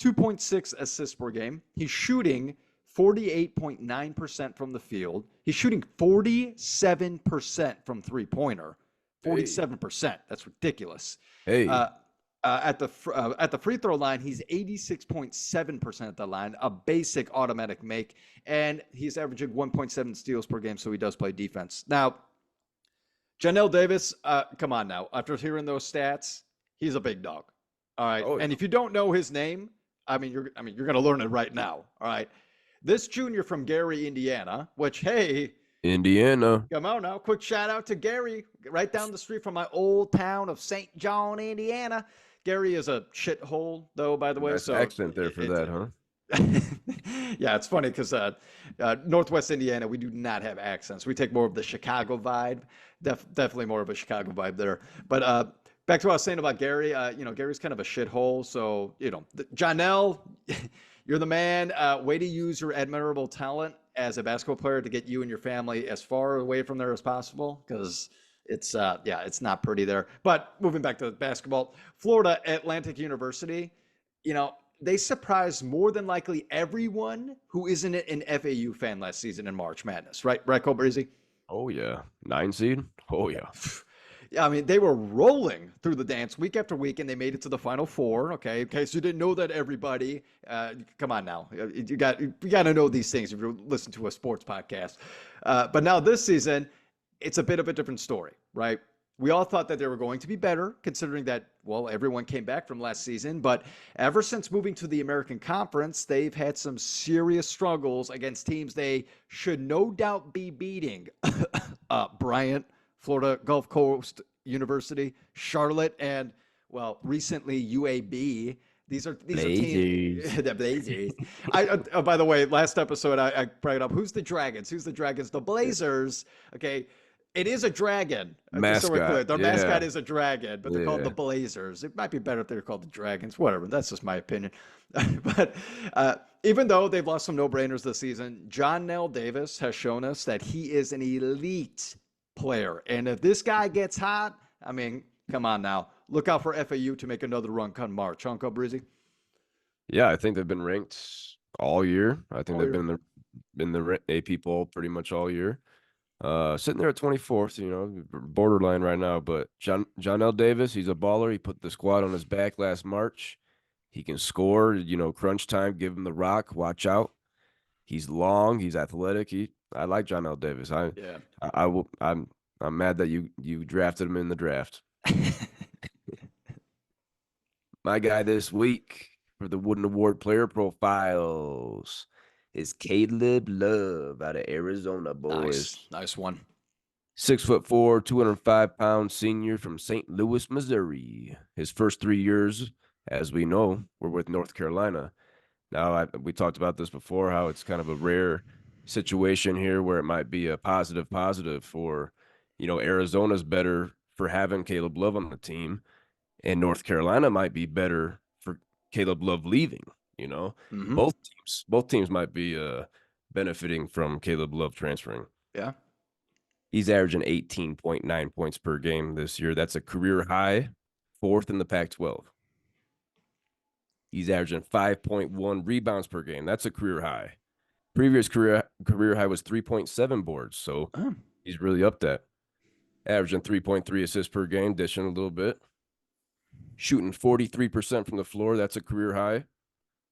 S2: 2.6 assists per game. He's shooting 48.9% from the field. He's shooting 47% from three-pointer. 47%. That's ridiculous.
S1: Hey.
S2: At the free throw line, he's 86.7% at the line, a basic automatic make, and he's averaging 1.7 steals per game, so he does play defense. Now, Johnell Davis, come on now. After hearing those stats, he's a big dog. All right. Oh, yeah. And if you don't know his name, you're going to learn it right now. All right. This junior from Gary, Indiana, which, hey,
S1: Indiana.
S2: come on now. Quick shout out to Gary, right down the street from my old town of St. John, Indiana. Gary is a shithole, though, by the way.
S1: Nice
S2: So
S1: accent there for that, huh?
S2: yeah, it's funny because Northwest Indiana, we do not have accents. We take more of the Chicago vibe. Definitely more of a Chicago vibe there. But back to what I was saying about Gary. Gary's kind of a shithole. So, Jonell, you're the man. Way to use your admirable talent as a basketball player to get you and your family as far away from there as possible, because it's not pretty there. But moving back to basketball, Florida Atlantic University, they surprised more than likely everyone who isn't an FAU fan last season in March Madness, right? Right, Cole Breezy?
S1: Oh, yeah. 9 seed? Oh, yeah.
S2: Yeah, I mean, they were rolling through the dance week after week, and they made it to the Final Four. Okay, in case you didn't know that, everybody, come on now, you got to know these things if you listen to a sports podcast. But now this season, it's a bit of a different story, right? We all thought that they were going to be better, considering that, well, everyone came back from last season. But ever since moving to the American Conference, they've had some serious struggles against teams they should no doubt be beating. Bryant, Florida Gulf Coast University, Charlotte, and, well, recently UAB. These are teams. The Blazers. By the way, last episode I brought it up. Who's the Dragons? Who's the Dragons? The Blazers. Okay. It is a dragon.
S1: Mascot.
S2: Their mascot is a dragon, but they're called the Blazers. It might be better if they're called the Dragons. Whatever. That's just my opinion. But even though they've lost some no-brainers this season, Jonell Davis has shown us that he is an elite player. And if this guy gets hot, I mean, come on now. Look out for FAU to make another run come March. Uncle Breezy?
S1: Yeah, I think they've been ranked all year. I think they've been in the AP poll pretty much all year. Sitting there at 24th, borderline right now. But Jonell Davis, he's a baller. He put the squad on his back last March. He can score, crunch time, give him the rock, watch out. He's long, he's athletic. I like Jonell Davis. I'm mad that you drafted him in the draft. My guy this week for the Wooden Award player profiles is Caleb Love out of Arizona, boys.
S2: Nice one.
S1: 6'4", 205-pound senior from St. Louis, Missouri. His first 3 years, as we know, were with North Carolina. Now, we talked about this before, how it's kind of a rare situation here where it might be a positive for, Arizona's better for having Caleb Love on the team, and North Carolina might be better for Caleb Love leaving.
S2: Mm-hmm.
S1: Both teams might be benefiting from Caleb Love transferring.
S2: Yeah.
S1: He's averaging 18.9 points per game this year. That's a career high, 4th in the Pac-12. He's averaging 5.1 rebounds per game. That's a career high. Previous career high was 3.7 boards, so he's really up that. Averaging 3.3 assists per game, dishing a little bit. Shooting 43% from the floor. That's a career high.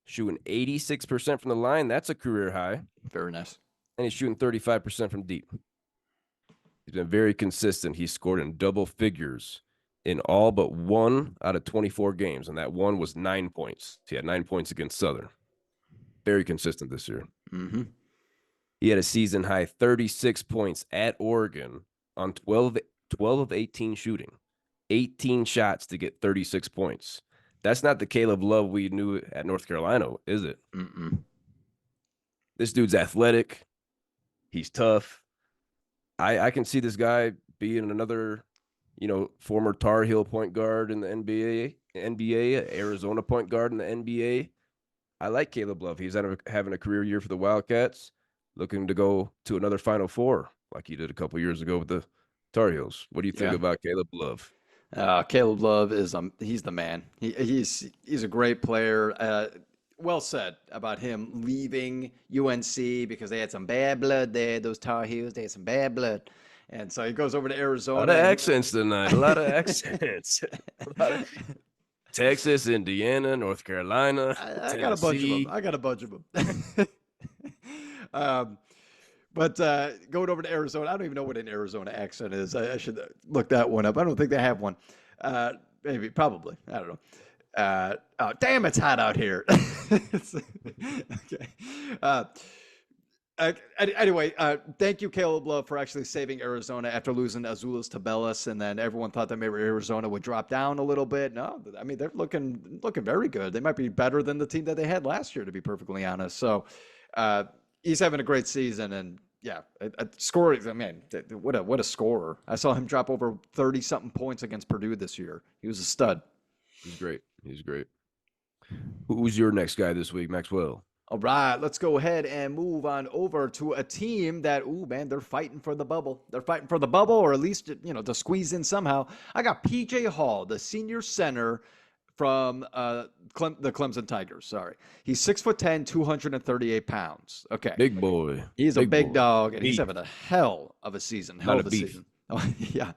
S1: Shooting 86% from the line. That's a career high.
S2: Very nice.
S1: And he's shooting 35% from deep. He's been very consistent. He's scored in double figures in all but 1 out of 24 games, and that one was 9 points. He had 9 points against Southern. Very consistent this year.
S2: Mm-hmm.
S1: He had a season-high 36 points at Oregon on 12 of 18 shooting. 18 shots to get 36 points. That's not the Caleb Love we knew at North Carolina, is it?
S2: Mm-mm.
S1: This dude's athletic. He's tough. I can see this guy being another, former Tar Heel point guard in the NBA, Arizona point guard in the NBA. I like Caleb Love. He's having a career year for the Wildcats, looking to go to another Final Four like he did a couple years ago with the Tar Heels. What do you think about Caleb Love?
S2: Caleb Love he's the man. He's a great player. Well said about him leaving UNC because they had some bad blood there. Those Tar Heels, they had some bad blood. And so he goes over to Arizona.
S1: A lot of accents tonight. A lot of accents. Texas, Indiana, North Carolina.
S2: I got a bunch of them. But going over to Arizona, I don't even know what an Arizona accent is. I should look that one up. I don't think they have one. Probably. I don't know. Damn, it's hot out here. Okay. Anyway, thank you, Caleb Love, for actually saving Arizona after losing Azuolas to Bellis, and then everyone thought that maybe Arizona would drop down a little bit. No, I mean they're looking very good. They might be better than the team that they had last year, to be perfectly honest. So he's having a great season, and yeah, scoring. I mean, what a scorer! I saw him drop over 30-something points against Purdue this year. He was a stud.
S1: He's great. He's great. Who's your next guy this week, Maxwell?
S2: All right, let's go ahead and move on over to a team that, ooh, man, they're fighting for the bubble. They're fighting for the bubble, or at least, to squeeze in somehow. I got PJ Hall, the senior center from the Clemson Tigers. Sorry. He's 6'10", 238 pounds. Okay.
S1: Big boy.
S2: He's a big dog, and he's having a hell of a season. Hell of a season. Oh, yeah.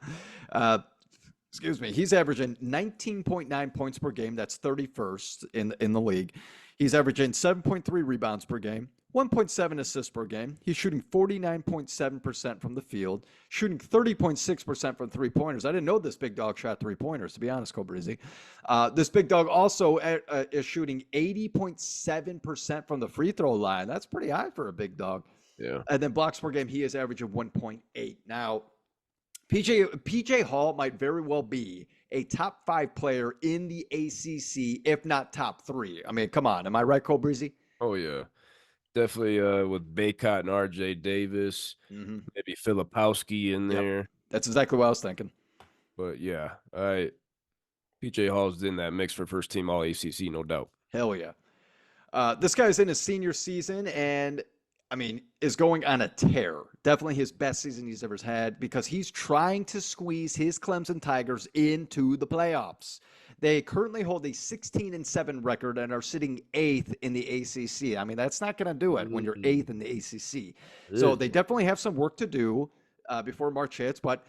S2: Excuse me. He's averaging 19.9 points per game. That's 31st in the league. He's averaging 7.3 rebounds per game, 1.7 assists per game. He's shooting 49.7% from the field, shooting 30.6% from three-pointers. I didn't know this big dog shot three-pointers, to be honest, Cobrizzi. This big dog also is shooting 80.7% from the free throw line. That's pretty high for a big dog.
S1: Yeah.
S2: And then blocks per game, he is averaging 1.8. Now, PJ Hall might very well be a top 5 player in the ACC, if not top 3. I mean, come on. Am I right, Cole Breezy?
S1: Oh, yeah. Definitely with Baycott and RJ Davis, maybe Filipowski in there.
S2: Yep. That's exactly what I was thinking.
S1: But, yeah, PJ Hall's in that mix for first team All-ACC, no doubt.
S2: Hell yeah. This guy's in his senior season and, I mean, is going on a tear. Definitely his best season he's ever had because he's trying to squeeze his Clemson Tigers into the playoffs. They currently hold a 16-7 record and are sitting 8th in the ACC. I mean, that's not going to do it when you're 8th in the ACC. So they definitely have some work to do before March hits, but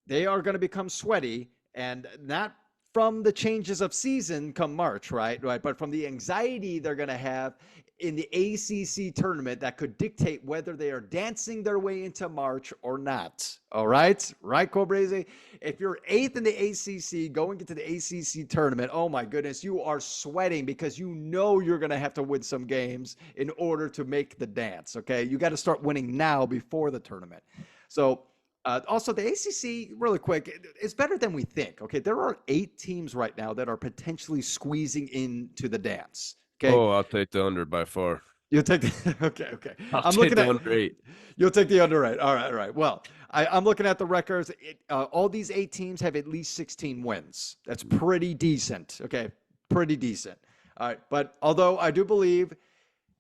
S2: they are going to become sweaty, and not from the changes of season come March, right? But from the anxiety they're going to have in the ACC tournament that could dictate whether they are dancing their way into March or not. All right? Right, Cobrazy? If you're 8th in the ACC going into the ACC tournament, oh my goodness, you are sweating because you know you're going to have to win some games in order to make the dance, okay? You got to start winning now before the tournament. So, also, the ACC, really quick, is better than we think. Okay, there are 8 teams right now that are potentially squeezing into the dance. Okay.
S1: Oh, I'll take the under by far.
S2: You'll take the okay.
S1: I'm looking at under 8.
S2: You'll take the under 8. All right. Well, I'm looking at the records. All these 8 teams have at least 16 wins. That's pretty decent. Okay, pretty decent. All right, but although I do believe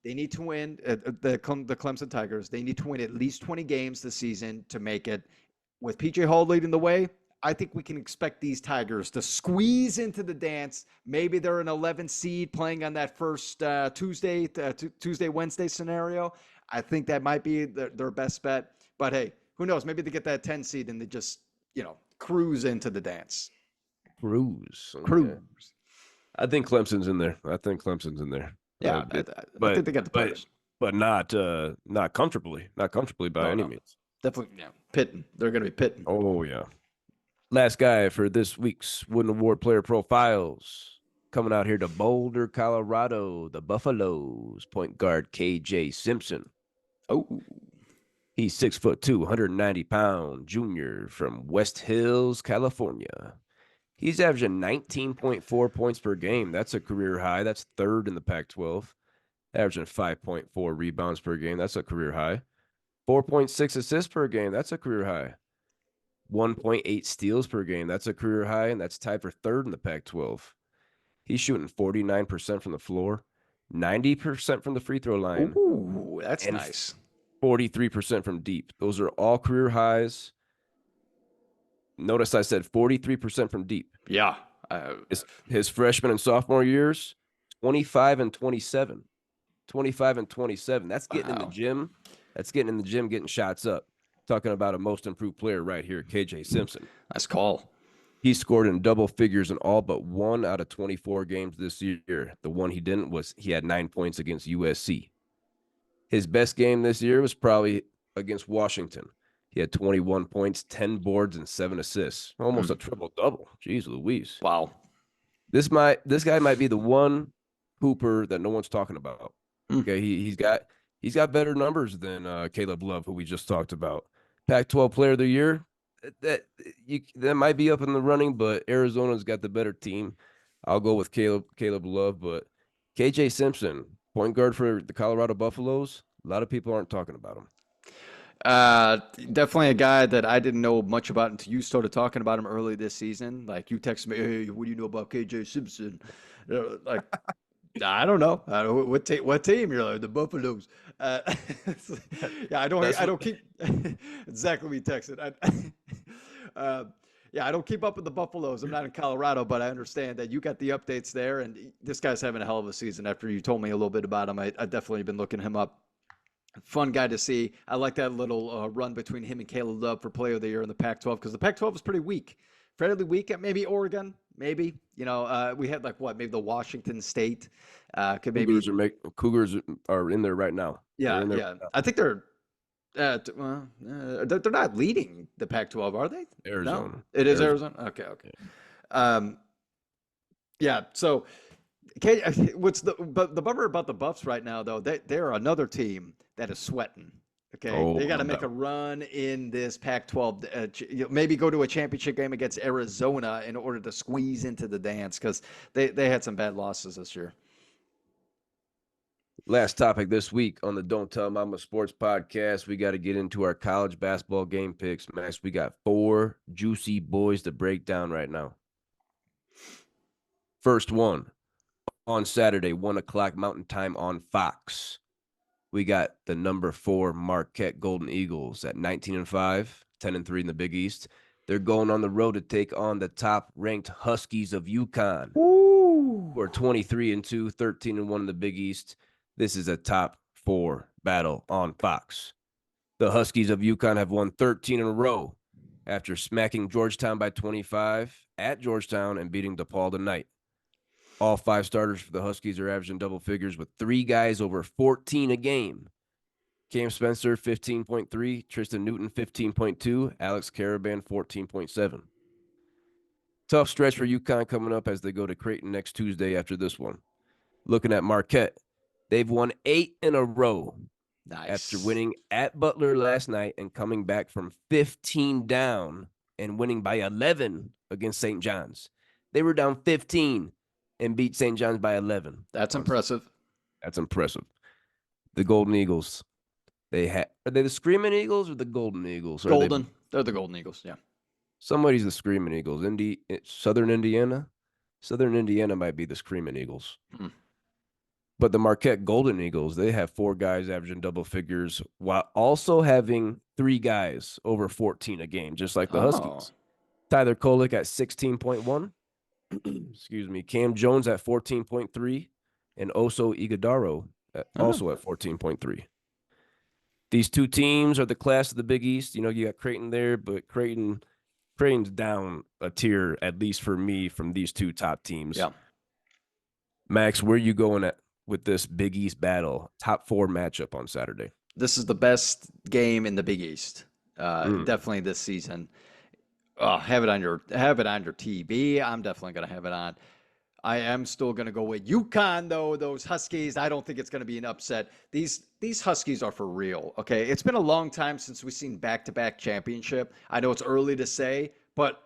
S2: they need to win, the Clemson Tigers, they need to win at least 20 games this season to make it. With PJ Hall leading the way, I think we can expect these Tigers to squeeze into the dance. Maybe they're an 11 seed playing on that first Tuesday, Wednesday scenario. I think that might be their best bet. But hey, who knows? Maybe they get that 10 seed and they just, cruise into the dance.
S1: Cruise. I think Clemson's in there.
S2: Yeah, I think they got the players.
S1: But not comfortably. Not comfortably by any means.
S2: Definitely, pitting. They're going to be pitting.
S1: Oh, yeah. Last guy for this week's Wooden Award player profiles. Coming out here to Boulder, Colorado, the Buffaloes. Point guard KJ Simpson.
S2: Oh.
S1: He's 6'2", 190-pound junior from West Hills, California. He's averaging 19.4 points per game. That's a career high. That's 3rd in the Pac-12. Averaging 5.4 rebounds per game. That's a career high. 4.6 assists per game. That's a career high. 1.8 steals per game. That's a career high, and that's tied for 3rd in the Pac-12. He's shooting 49% from the floor, 90% from the free throw line.
S2: Ooh, that's nice.
S1: 43% from deep. Those are all career highs. Notice I said 43% from deep.
S2: Yeah.
S1: His freshman and sophomore years, 25 and 27. 25 and 27. That's getting in the gym. Getting shots up. Talking about a most improved player right here, KJ Simpson.
S2: Nice call.
S1: He scored in double figures in all but 1 out of 24 games this year. The one he didn't was he had 9 points against USC. His best game this year was probably against Washington. He had 21 points, 10 boards, and 7 assists. Almost a triple-double. Jeez Louise.
S2: Wow.
S1: This guy might be the one Hooper that no one's talking about.
S2: Hmm.
S1: Okay, he's got better numbers than Caleb Love, who we just talked about. Pac-12 Player of the Year, that might be up in the running, but Arizona's got the better team. I'll go with Caleb Love, but KJ Simpson, point guard for the Colorado Buffaloes. A lot of people aren't talking about him.
S2: Definitely a guy that I didn't know much about until you started talking about him early this season. Like you texted me, "Hey, what do you know about KJ Simpson?" Like I don't know. What team? You're like the Buffaloes. Uh, yeah, I don't keep exactly what you texted. Yeah, I don't keep up with the Buffaloes. I'm not in Colorado, but I understand that you got the updates there. And this guy's having a hell of a season. After you told me a little bit about him, I definitely been looking him up. Fun guy to see. I like that little run between him and Caleb Love for Player of the Year in the Pac-12 because the Pac-12 is pretty weak, fairly weak. At maybe Oregon, maybe we had like what maybe the Washington State could maybe
S1: Cougars are in there right now.
S2: yeah yeah. I think they're not leading the Pac-12, are they?
S1: Arizona.
S2: No, it is Arizona. Okay, okay. Yeah. So, but the bummer about the Buffs right now, though, they're another team that is sweating. Okay, they got to make a run in this Pac-12. Maybe go to a championship game against Arizona in order to squeeze into the dance because they had some bad losses this year.
S1: Last topic this week on the Don't Tell Mama Sports Podcast, we got to get into our college basketball game picks. Max, we got 4 juicy boys to break down right now. First one, on Saturday, 1 o'clock Mountain Time on Fox. We got the number 4 Marquette Golden Eagles at 19-5, 10-3 in the Big East. They're going on the road to take on the top-ranked Huskies of UConn. Who are 23-2, 13-1 in the Big East. This is a top 4 battle on Fox. The Huskies of UConn have won 13 in a row after smacking Georgetown by 25 at Georgetown and beating DePaul tonight. All 5 starters for the Huskies are averaging double figures with 3 guys over 14 a game. Cam Spencer, 15.3. Tristan Newton, 15.2. Alex Caravan, 14.7. Tough stretch for UConn coming up as they go to Creighton next Tuesday after this one. Looking at Marquette, they've won 8 in a row. Nice. After winning at Butler last night and coming back from 15 down and winning by 11 against St. John's. They were down 15 and beat St. John's by 11.
S2: That's impressive.
S1: That's impressive. The Golden Eagles. Are they the Screaming Eagles or the Golden Eagles?
S2: Golden. They're the Golden Eagles, yeah.
S1: Somebody's the Screaming Eagles. Southern Indiana? Southern Indiana might be the Screaming Eagles. Hmm. But the Marquette Golden Eagles, they have 4 guys averaging double figures while also having 3 guys over 14 a game, just like the Huskies. Tyler Kolek at 16.1. Excuse me. Cam Jones at 14.3. And Oso Iguodaro also at 14.3. These 2 teams are the class of the Big East. You got Creighton there, but Creighton's down a tier, at least for me, from these 2 top teams.
S2: Yeah.
S1: Max, where are you going at with this Big East battle, top 4 matchup on Saturday?
S2: This is the best game in the Big East, definitely this season. Have it on your TV. I'm definitely going to have it on. I am still going to go with UConn, though. Those Huskies, I don't think it's going to be an upset. These Huskies are for real, okay? It's been a long time since we've seen back-to-back championship. I know it's early to say, but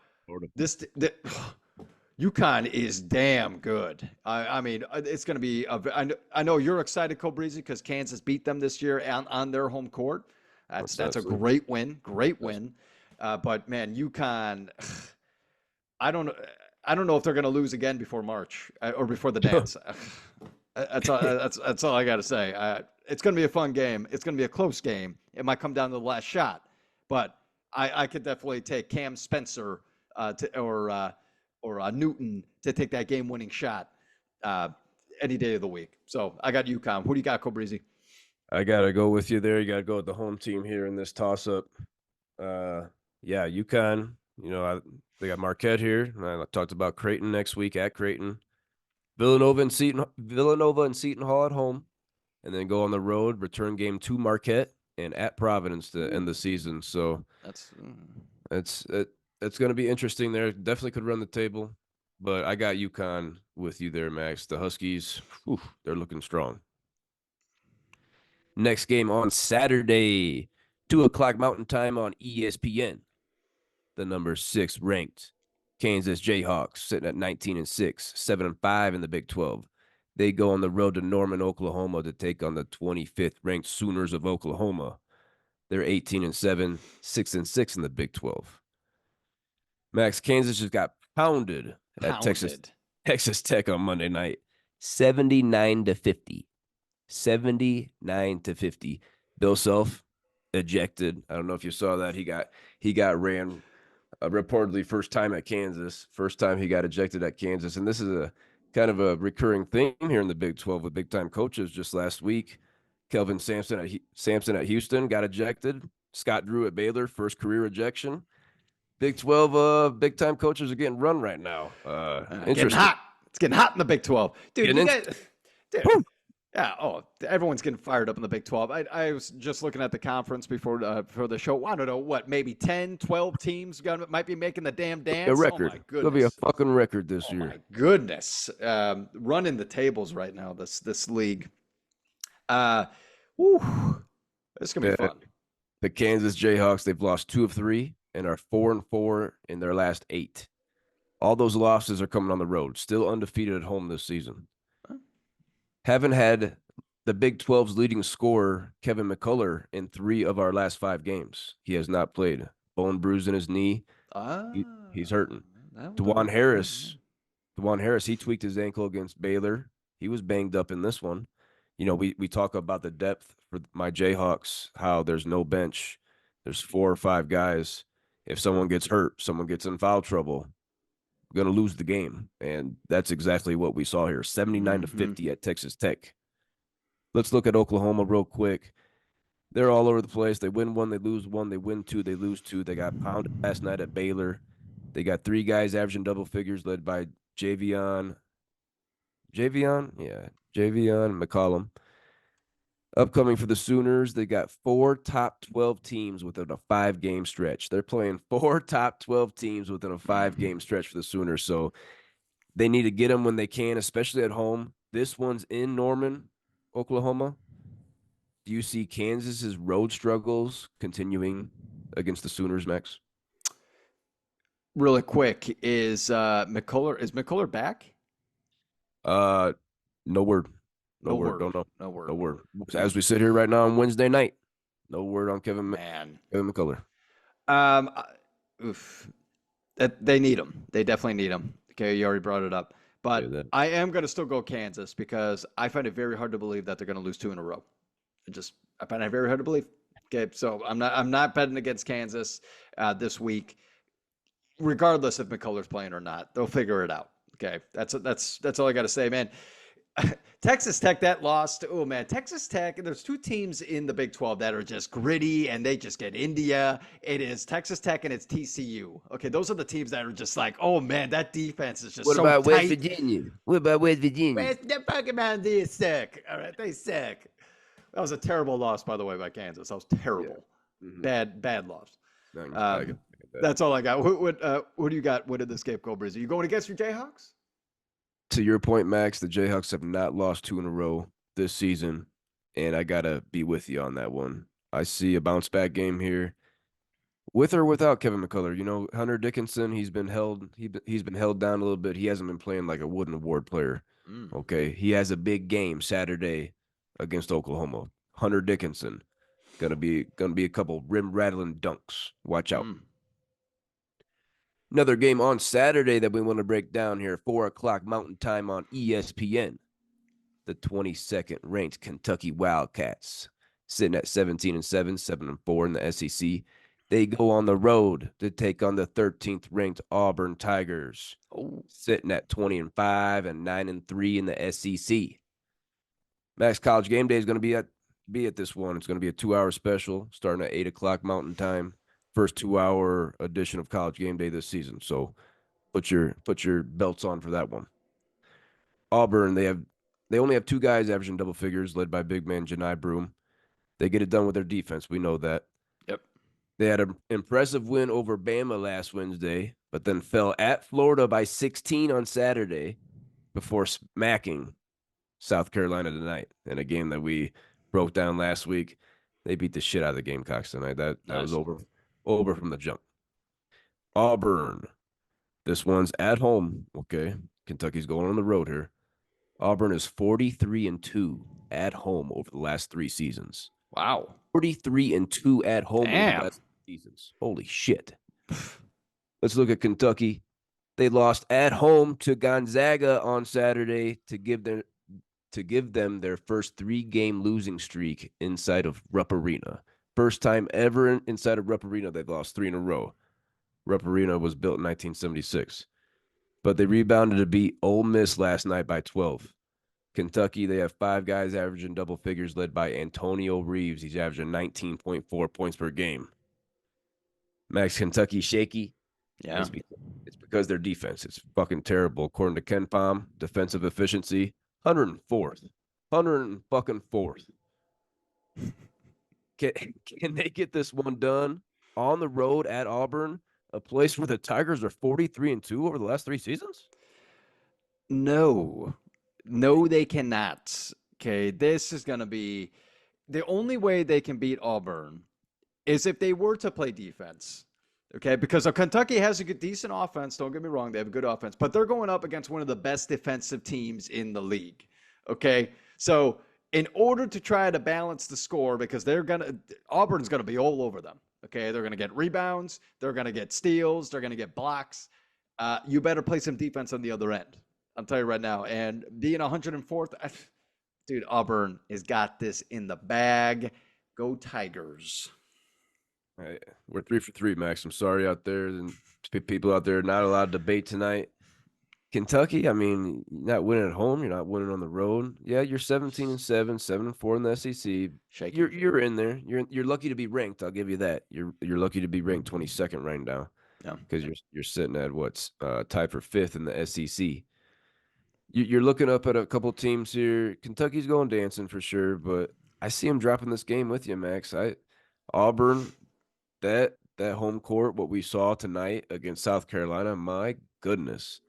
S2: UConn is damn good. I mean, it's going to be I know you're excited, Cobrizi, because Kansas beat them this year on their home court. That's a great win. But man, UConn, I don't know if they're going to lose again before March or before the dance. That's all I got to say. It's going to be a fun game. It's going to be a close game. It might come down to the last shot, but I could definitely take Cam Spencer or Newton to take that game-winning shot any day of the week. So I got UConn. Who do you got, Cobrizi?
S1: I got to go with you there. You got to go with the home team here in this toss-up. Yeah, UConn, they got Marquette here. I talked about Creighton next week at Creighton. Villanova and Seton Hall at home. And then go on the road, return game to Marquette and at Providence to end the season. So it's going to be interesting there. Definitely could run the table. but I got UConn with you there, Max. The Huskies, whew, they're looking strong. Next game on Saturday, 2 o'clock Mountain Time on ESPN. The number 6 ranked Kansas Jayhawks sitting at 19-6, 7-5 in the Big 12. They go on the road to Norman, Oklahoma to take on the 25th ranked Sooners of Oklahoma. They're 18-7, 6-6 in the Big 12. Max, Kansas just got pounded at
S2: Pounded.
S1: Texas Tech on Monday night, 79-50. 79-50. Bill Self ejected. I don't know if you saw that. He got ran reportedly first time at Kansas. First time he got ejected at Kansas. And this is a kind of a recurring theme here in the Big 12 with big time coaches. Just last week, Kelvin Sampson at Houston got ejected. Scott Drew at Baylor, first career ejection. Big 12 big time coaches are getting run right now.
S2: Getting hot. It's getting hot in the Big 12. Dude,
S1: Woo!
S2: Yeah, everyone's getting fired up in the Big 12. I was just looking at the conference before for the show. I don't know what, maybe 10, 12 teams might be making the damn dance.
S1: A record.
S2: Oh my goodness.
S1: It'll be a fucking record this year.
S2: Oh my goodness. Running the tables right now, this league. Whew, it's going to be fun.
S1: The Kansas Jayhawks, they've lost 2 of 3 and are 4-4 in their last 8. All those losses are coming on the road. Still undefeated at home this season. Haven't had the Big 12's leading scorer, Kevin McCullough, in 3 of our last 5 games. He has not played. Bone bruise in his knee. He's hurting. DeJuan Harris, he tweaked his ankle against Baylor. He was banged up in this one. You know, we talk about the depth for my Jayhawks, how there's no bench. There's 4 or 5 guys. If someone gets hurt, someone gets in foul trouble, we're going to lose the game. And that's exactly what we saw here. 79-50 at Texas Tech. Let's look at Oklahoma real quick. They're all over the place. They win 1, they lose 1, they win 2, they lose 2. They got pounded last night at Baylor. They got 3 guys averaging double figures led by Javion McCollum. Upcoming for the Sooners, they got 4 top 12 teams within a 5-game stretch. They're playing 4 top 12 teams within a 5-game stretch for the Sooners. So they need to get them when they can, especially at home. This one's in Norman, Oklahoma. Do you see Kansas's road struggles continuing against the Sooners, Max?
S2: Really quick, is McCullough back?
S1: No word. No word. Don't know. No word. As we sit here right now on Wednesday night, no word on Kevin McCullough.
S2: They need him. They definitely need him. Okay, you already brought it up. But I am going to still go Kansas because I find it very hard to believe that they're going to lose 2 in a row. I find it very hard to believe. Okay, so I'm not betting against Kansas this week, regardless if McCullough's playing or not. They'll figure it out. Okay, that's all I got to say, man. Texas Tech, that lost. Oh, man. Texas Tech, there's 2 teams in the Big 12 that are just gritty, and they just get India. It is Texas Tech and it's TCU. Okay, those are the teams that are just like, oh, man, that defense is just so tight.
S1: What about West Virginia?
S2: They're fucking man, they sick. All right, they sick. That was a terrible loss, by the way, by Kansas. That was terrible. Yeah. Mm-hmm. Bad loss. That's all I got. What do you got? What did this game go, Brizzy? You going against your Jayhawks?
S1: To your point, Max, the Jayhawks have not lost 2 in a row this season, and I got to be with you on that one. I see a bounce-back game here with or without Kevin McCullough. You know, Hunter Dickinson, he's been held down a little bit. He hasn't been playing like a Wooden Award player. Okay, he has a big game Saturday against Oklahoma. Hunter Dickinson, gonna be a couple rim-rattling dunks. Watch out. Another game on Saturday that we want to break down here, 4 o'clock Mountain Time on ESPN. The 22nd ranked Kentucky Wildcats, sitting at 17-7, 7-4 in the SEC. They go on the road to take on the 13th ranked Auburn Tigers, sitting at 20-5 and 9-3 in the SEC. Max, College Game Day is going to be at this one. It's going to be a 2-hour special starting at 8 o'clock Mountain Time. First 2-hour edition of College Game Day this season. So put your belts on for that one. Auburn, they only have 2 guys averaging double figures, led by big man Janai Broom. They get it done with their defense. We know that.
S2: Yep.
S1: They had an impressive win over Bama last Wednesday, but then fell at Florida by 16 on Saturday before smacking South Carolina tonight in a game that we broke down last week. They beat the shit out of the Gamecocks tonight. That was
S2: Nice.
S1: over from the jump. Auburn. This one's at home. Okay. Kentucky's going on the road here. Auburn is 43-2 at home over the last 3 seasons.
S2: Wow.
S1: 43-2 at home over the
S2: Damn.
S1: last 3 seasons. Holy shit. Let's look at Kentucky. They lost at home to Gonzaga on Saturday to give them their first 3-game losing streak inside of Rupp Arena. First time ever inside of Rupp Arena they've lost 3 in a row. Rupp Arena was built in 1976. But they rebounded to beat Ole Miss last night by 12. Kentucky, they have 5 guys averaging double figures led by Antonio Reeves. He's averaging 19.4 points per game. Max, Kentucky shaky.
S2: Yeah.
S1: It's because their defense is fucking terrible. According to Ken Pom, defensive efficiency, 104th. 104th. Can they get this one done on the road at Auburn, a place where the Tigers are 43-2 over the last 3 seasons?
S2: No. No, they cannot. Okay, this is going to be the only way they can beat Auburn is if they were to play defense. Okay, because Kentucky has a decent offense. Don't get me wrong, they have a good offense, but they're going up against one of the best defensive teams in the league. Okay, so in order to try to balance the score, because Auburn's gonna be all over them. Okay, they're gonna get rebounds, they're gonna get steals, they're gonna get blocks. You better play some defense on the other end. I'll tell you right now. And being 104th, dude, Auburn has got this in the bag. Go Tigers.
S1: Right. We're 3 for 3, Max. I'm sorry out there. And people out there not allowed to debate tonight. Kentucky, I mean, you're not winning at home. You're not winning on the road. Yeah, you're 17-7, 7-4 in the SEC.
S2: Shaky.
S1: You're in there. You're lucky to be ranked. I'll give you that. You're lucky to be ranked 22nd right now.
S2: Yeah.
S1: Because you're sitting at what's tied for 5th in the SEC. You're looking up at a couple teams here. Kentucky's going dancing for sure, but I see them dropping this game with you, Max. Auburn, that home court, what we saw tonight against South Carolina, my goodness.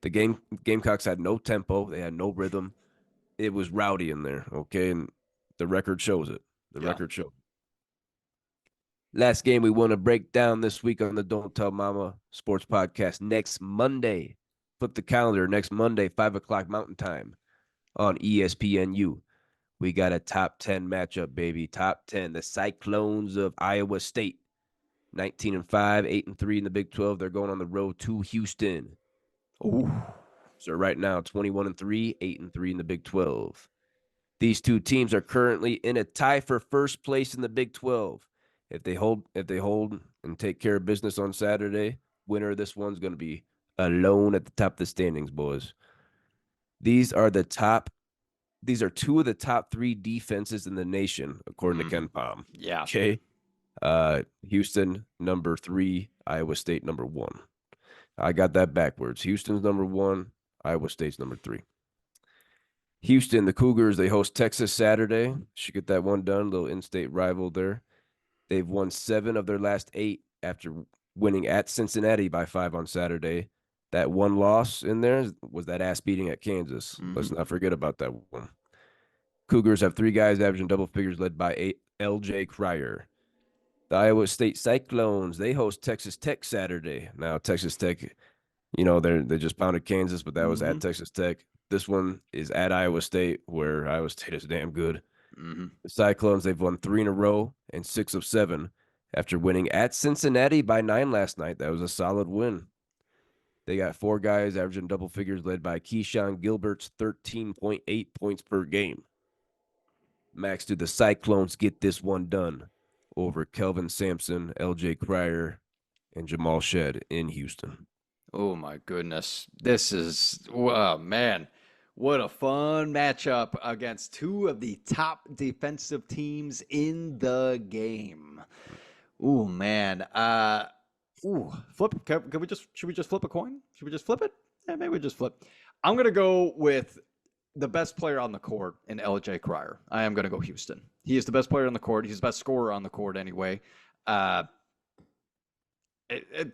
S1: The Gamecocks had no tempo. They had no rhythm. It was rowdy in there, okay? And the record shows it. The record shows. Last game we want to break down this week on the Don't Tell Mama Sports Podcast next Monday. Flip the calendar, next Monday, 5 o'clock Mountain Time on ESPNU. We got a top 10 matchup, baby. Top 10. The Cyclones of Iowa State. 19-5, 8-3 in the Big 12. They're going on the road to Houston.
S2: Ooh.
S1: So right now, 21-3, 8-3 in the Big 12. These two teams are currently in a tie for first place in the Big 12. If they hold and take care of business on Saturday, winner of this one's going to be alone at the top of the standings, boys. These are 2 of the top 3 defenses in the nation, according to Ken Pom.
S2: Yeah.
S1: Okay. Houston, number 3, Iowa State, number 1. I got that backwards. Houston's number 1, Iowa State's number 3. Houston, the Cougars, they host Texas Saturday. Should get that one done. Little in-state rival there. They've won 7 of their last 8 after winning at Cincinnati by 5 on Saturday. That one loss in there was that ass beating at Kansas. Let's not forget about that one. Cougars have 3 guys averaging double figures led by LJ Cryer. The Iowa State Cyclones, they host Texas Tech Saturday. Now, Texas Tech, they just pounded Kansas, but that was at Texas Tech. This one is at Iowa State, where Iowa State is damn good. The Cyclones, they've won 3 in a row and 6 of 7 after winning at Cincinnati by 9 last night. That was a solid win. They got 4 guys averaging double figures led by Keyshawn Gilbert's 13.8 points per game. Max, do the Cyclones get this one done over Kelvin Sampson, LJ Cryer, and Jamal Shedd in Houston?
S2: Oh, my goodness. This is, oh, man. What a fun matchup against 2 of the top defensive teams in the game. Oh, man. Flip. Should we just flip a coin? Should we just flip it? Yeah, maybe we just flip. I'm going to go with the best player on the court in LJ Cryer. I am going to go Houston. He is the best player on the court. He's the best scorer on the court anyway.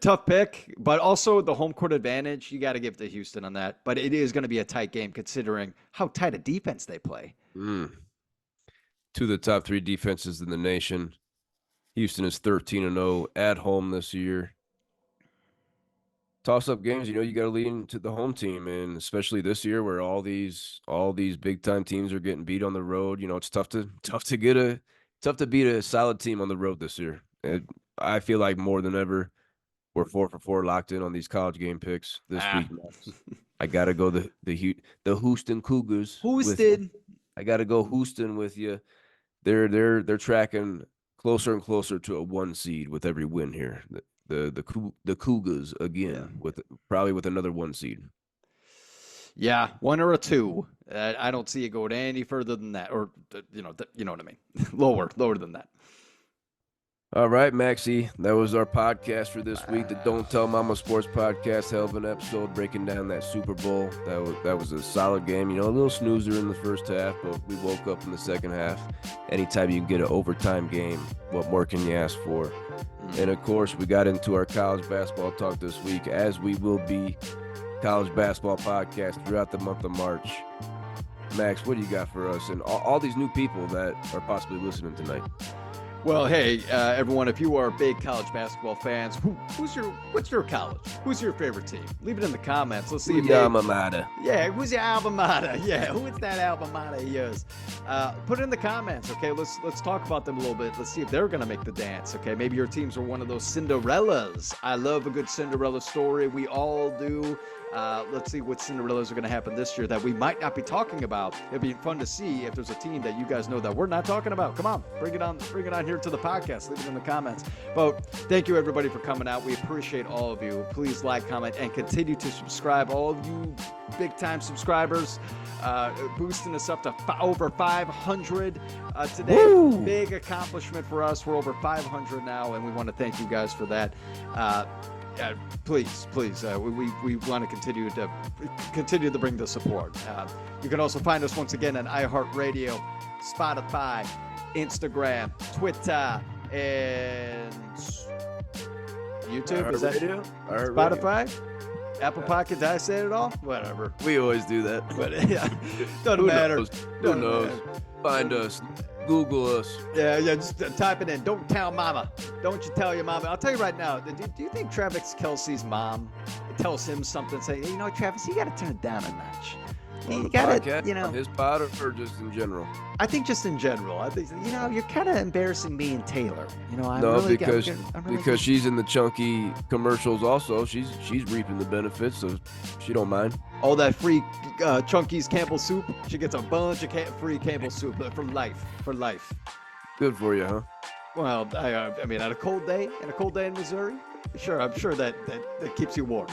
S2: Tough pick, but also the home court advantage. You got to give to Houston on that. But it is going to be a tight game considering how tight a defense they play.
S1: Two of the top 3 defenses in the nation. Houston is 13-0 at home this year. Toss-up games, you got to lean to the home team, and especially this year where all these big-time teams are getting beat on the road. It's tough to beat a solid team on the road this year. And I feel like more than ever, we're 4 for 4 locked in on these college game picks this week. I gotta go the Houston Cougars.
S2: Houston.
S1: I gotta go Houston with you. They're tracking closer and closer to a 1 seed with every win here. The Cougars again probably with another 1 seed.
S2: Yeah, 1 or a 2. I don't see it going any further than that, or you know what I mean. lower than that.
S1: All right, Maxie, that was our podcast for this week. The Don't Tell Mama Sports Podcast, hell of an episode breaking down that Super Bowl. That was a solid game. A little snoozer in the first half, but we woke up in the second half. Anytime you can get an overtime game, what more can you ask for? And of course, we got into our college basketball talk this week, as we will be college basketball podcast throughout the month of March. Max, what do you got for us and all these new people that are possibly listening tonight?
S2: Well, hey, everyone, if you are big college basketball fans, what's your college? Who's your favorite team? Leave it in the comments. Let's see.
S1: Who's your alma mater?
S2: Yeah, who's your alma mater? Yeah, who's that alma mater of yours? Put it in the comments, okay? Let's talk about them a little bit. Let's see if they're going to make the dance, okay? Maybe your teams are one of those Cinderellas. I love a good Cinderella story. We all do. Let's see what Cinderellas are going to happen this year that we might not be talking about. It'd be fun to see if there's a team that you guys know that we're not talking about. Come on, bring it on here to the podcast. Leave it in the comments. But thank you, everybody, for coming out. We appreciate all of you. Please like, comment, and continue to subscribe. All of you big-time subscribers, boosting us up to over 500 today.
S1: Woo!
S2: Big accomplishment for us. We're over 500 now, and we want to thank you guys for that. Please, we want to continue to bring the support. You can also find us once again on iHeartRadio, Spotify, Instagram, Twitter, and YouTube. Is that Spotify? Apple Pocket? Did I say it all? Whatever.
S1: We always do that.
S2: But yeah, doesn't matter.
S1: Who knows? Find us. Google us.
S2: Yeah, just type it in. Don't tell mama. Don't you tell your mama. I'll tell you right now. Do you think Travis Kelce's mom tells him something? Say, Travis, you got to turn it down a notch. You got to,
S1: on his pod or just in general?
S2: I think just in general. I think you're kind of embarrassing me and Taylor.
S1: Because she's in the chunky commercials. Also, she's reaping the benefits, so she don't mind.
S2: All that free Chunky's Campbell soup. She gets a bunch of free Campbell soup for life. For life.
S1: Good for you, huh?
S2: Well, I mean, on a cold day in Missouri, I'm sure that keeps you warm.